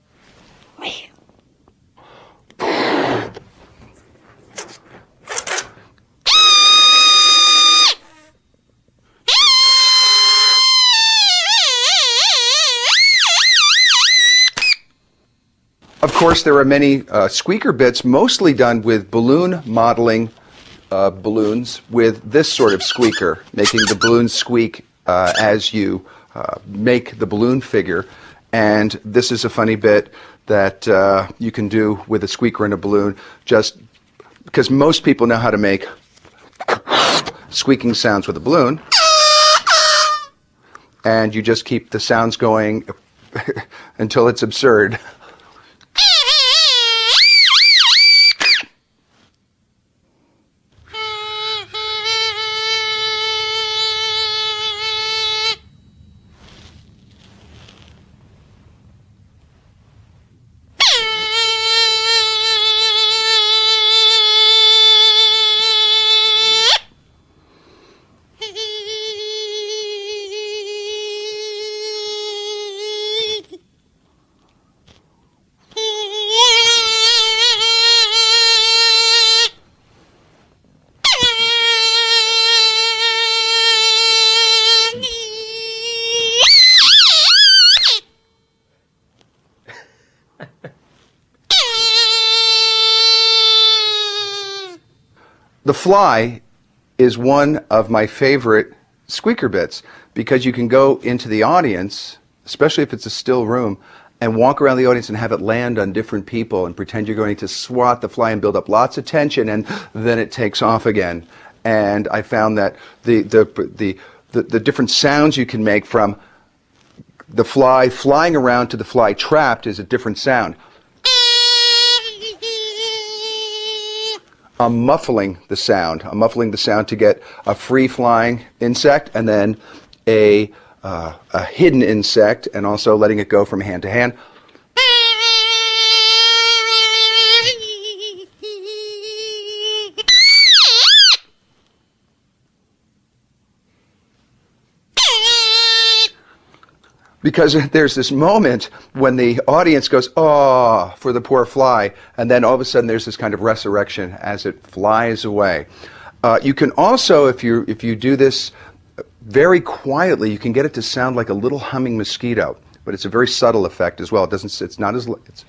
Of course, there are many squeaker bits, mostly done with balloon modeling balloons with this sort of squeaker, making the balloon squeak as you make the balloon figure. And this is a funny bit that you can do with a squeaker and a balloon, just because most people know how to make squeaking sounds with a balloon. And you just keep the sounds going until it's absurd. The fly is one of my favorite squeaker bits because you can go into the audience, especially if it's a still room, and walk around the audience and have it land on different people and pretend you're going to swat the fly and build up lots of tension, and then it takes off again. And I found that the different sounds you can make from the fly flying around to the fly trapped is a different sound. I'm muffling the sound. I'm muffling the sound to get a free-flying insect and then a hidden insect, and also letting it go from hand to hand. Because there's this moment when the audience goes, "Oh," for the poor fly, and then all of a sudden there's this kind of resurrection as it flies away. You can also, if you do this very quietly, you can get it to sound like a little humming mosquito, but it's a very subtle effect as well. It's not as it's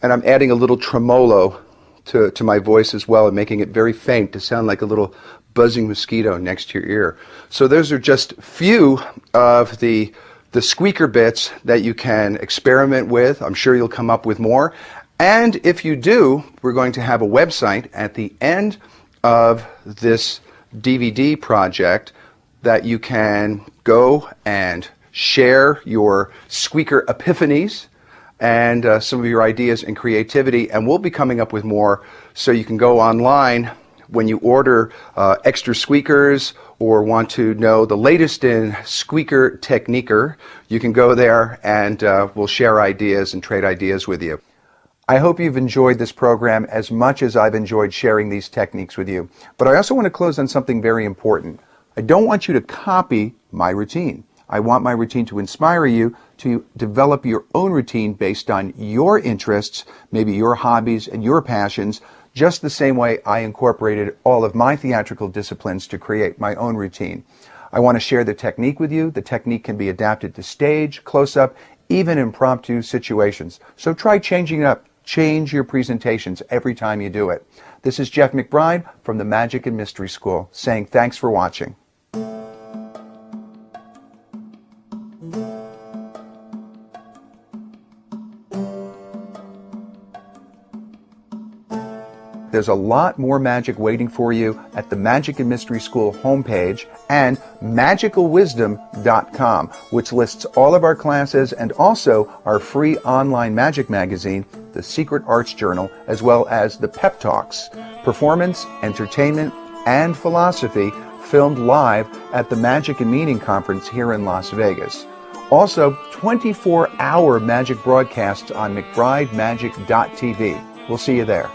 And I'm adding a little tremolo to my voice as well and making it very faint to sound like a little buzzing mosquito next to your ear. So those are just few of the squeaker bits that you can experiment with. I'm sure you'll come up with more. And if you do, we're going to have a website at the end of this DVD project that you can go and share your squeaker epiphanies and some of your ideas and creativity, and we'll be coming up with more, so you can go online when you order extra squeakers or want to know the latest in squeaker techniquer. You can go there and we'll share ideas and trade ideas with you. I hope you've enjoyed this program as much as I've enjoyed sharing these techniques with you. But I also want to close on something very important. I don't want you to copy my routine. I want my routine to inspire you to develop your own routine based on your interests, maybe your hobbies and your passions, just the same way I incorporated all of my theatrical disciplines to create my own routine. I want to share the technique with you. The technique can be adapted to stage, close-up, even impromptu situations. So try changing it up. Change your presentations every time you do it. This is Jeff McBride from the Magic and Mystery School saying thanks for watching. There's a lot more magic waiting for you at the Magic and Mystery School homepage and magicalwisdom.com, which lists all of our classes and also our free online magic magazine, The Secret Arts Journal, as well as the Pep Talks, performance, entertainment, and philosophy filmed live at the Magic and Meaning Conference here in Las Vegas. Also, 24-hour magic broadcasts on McBrideMagic.tv. We'll see you there.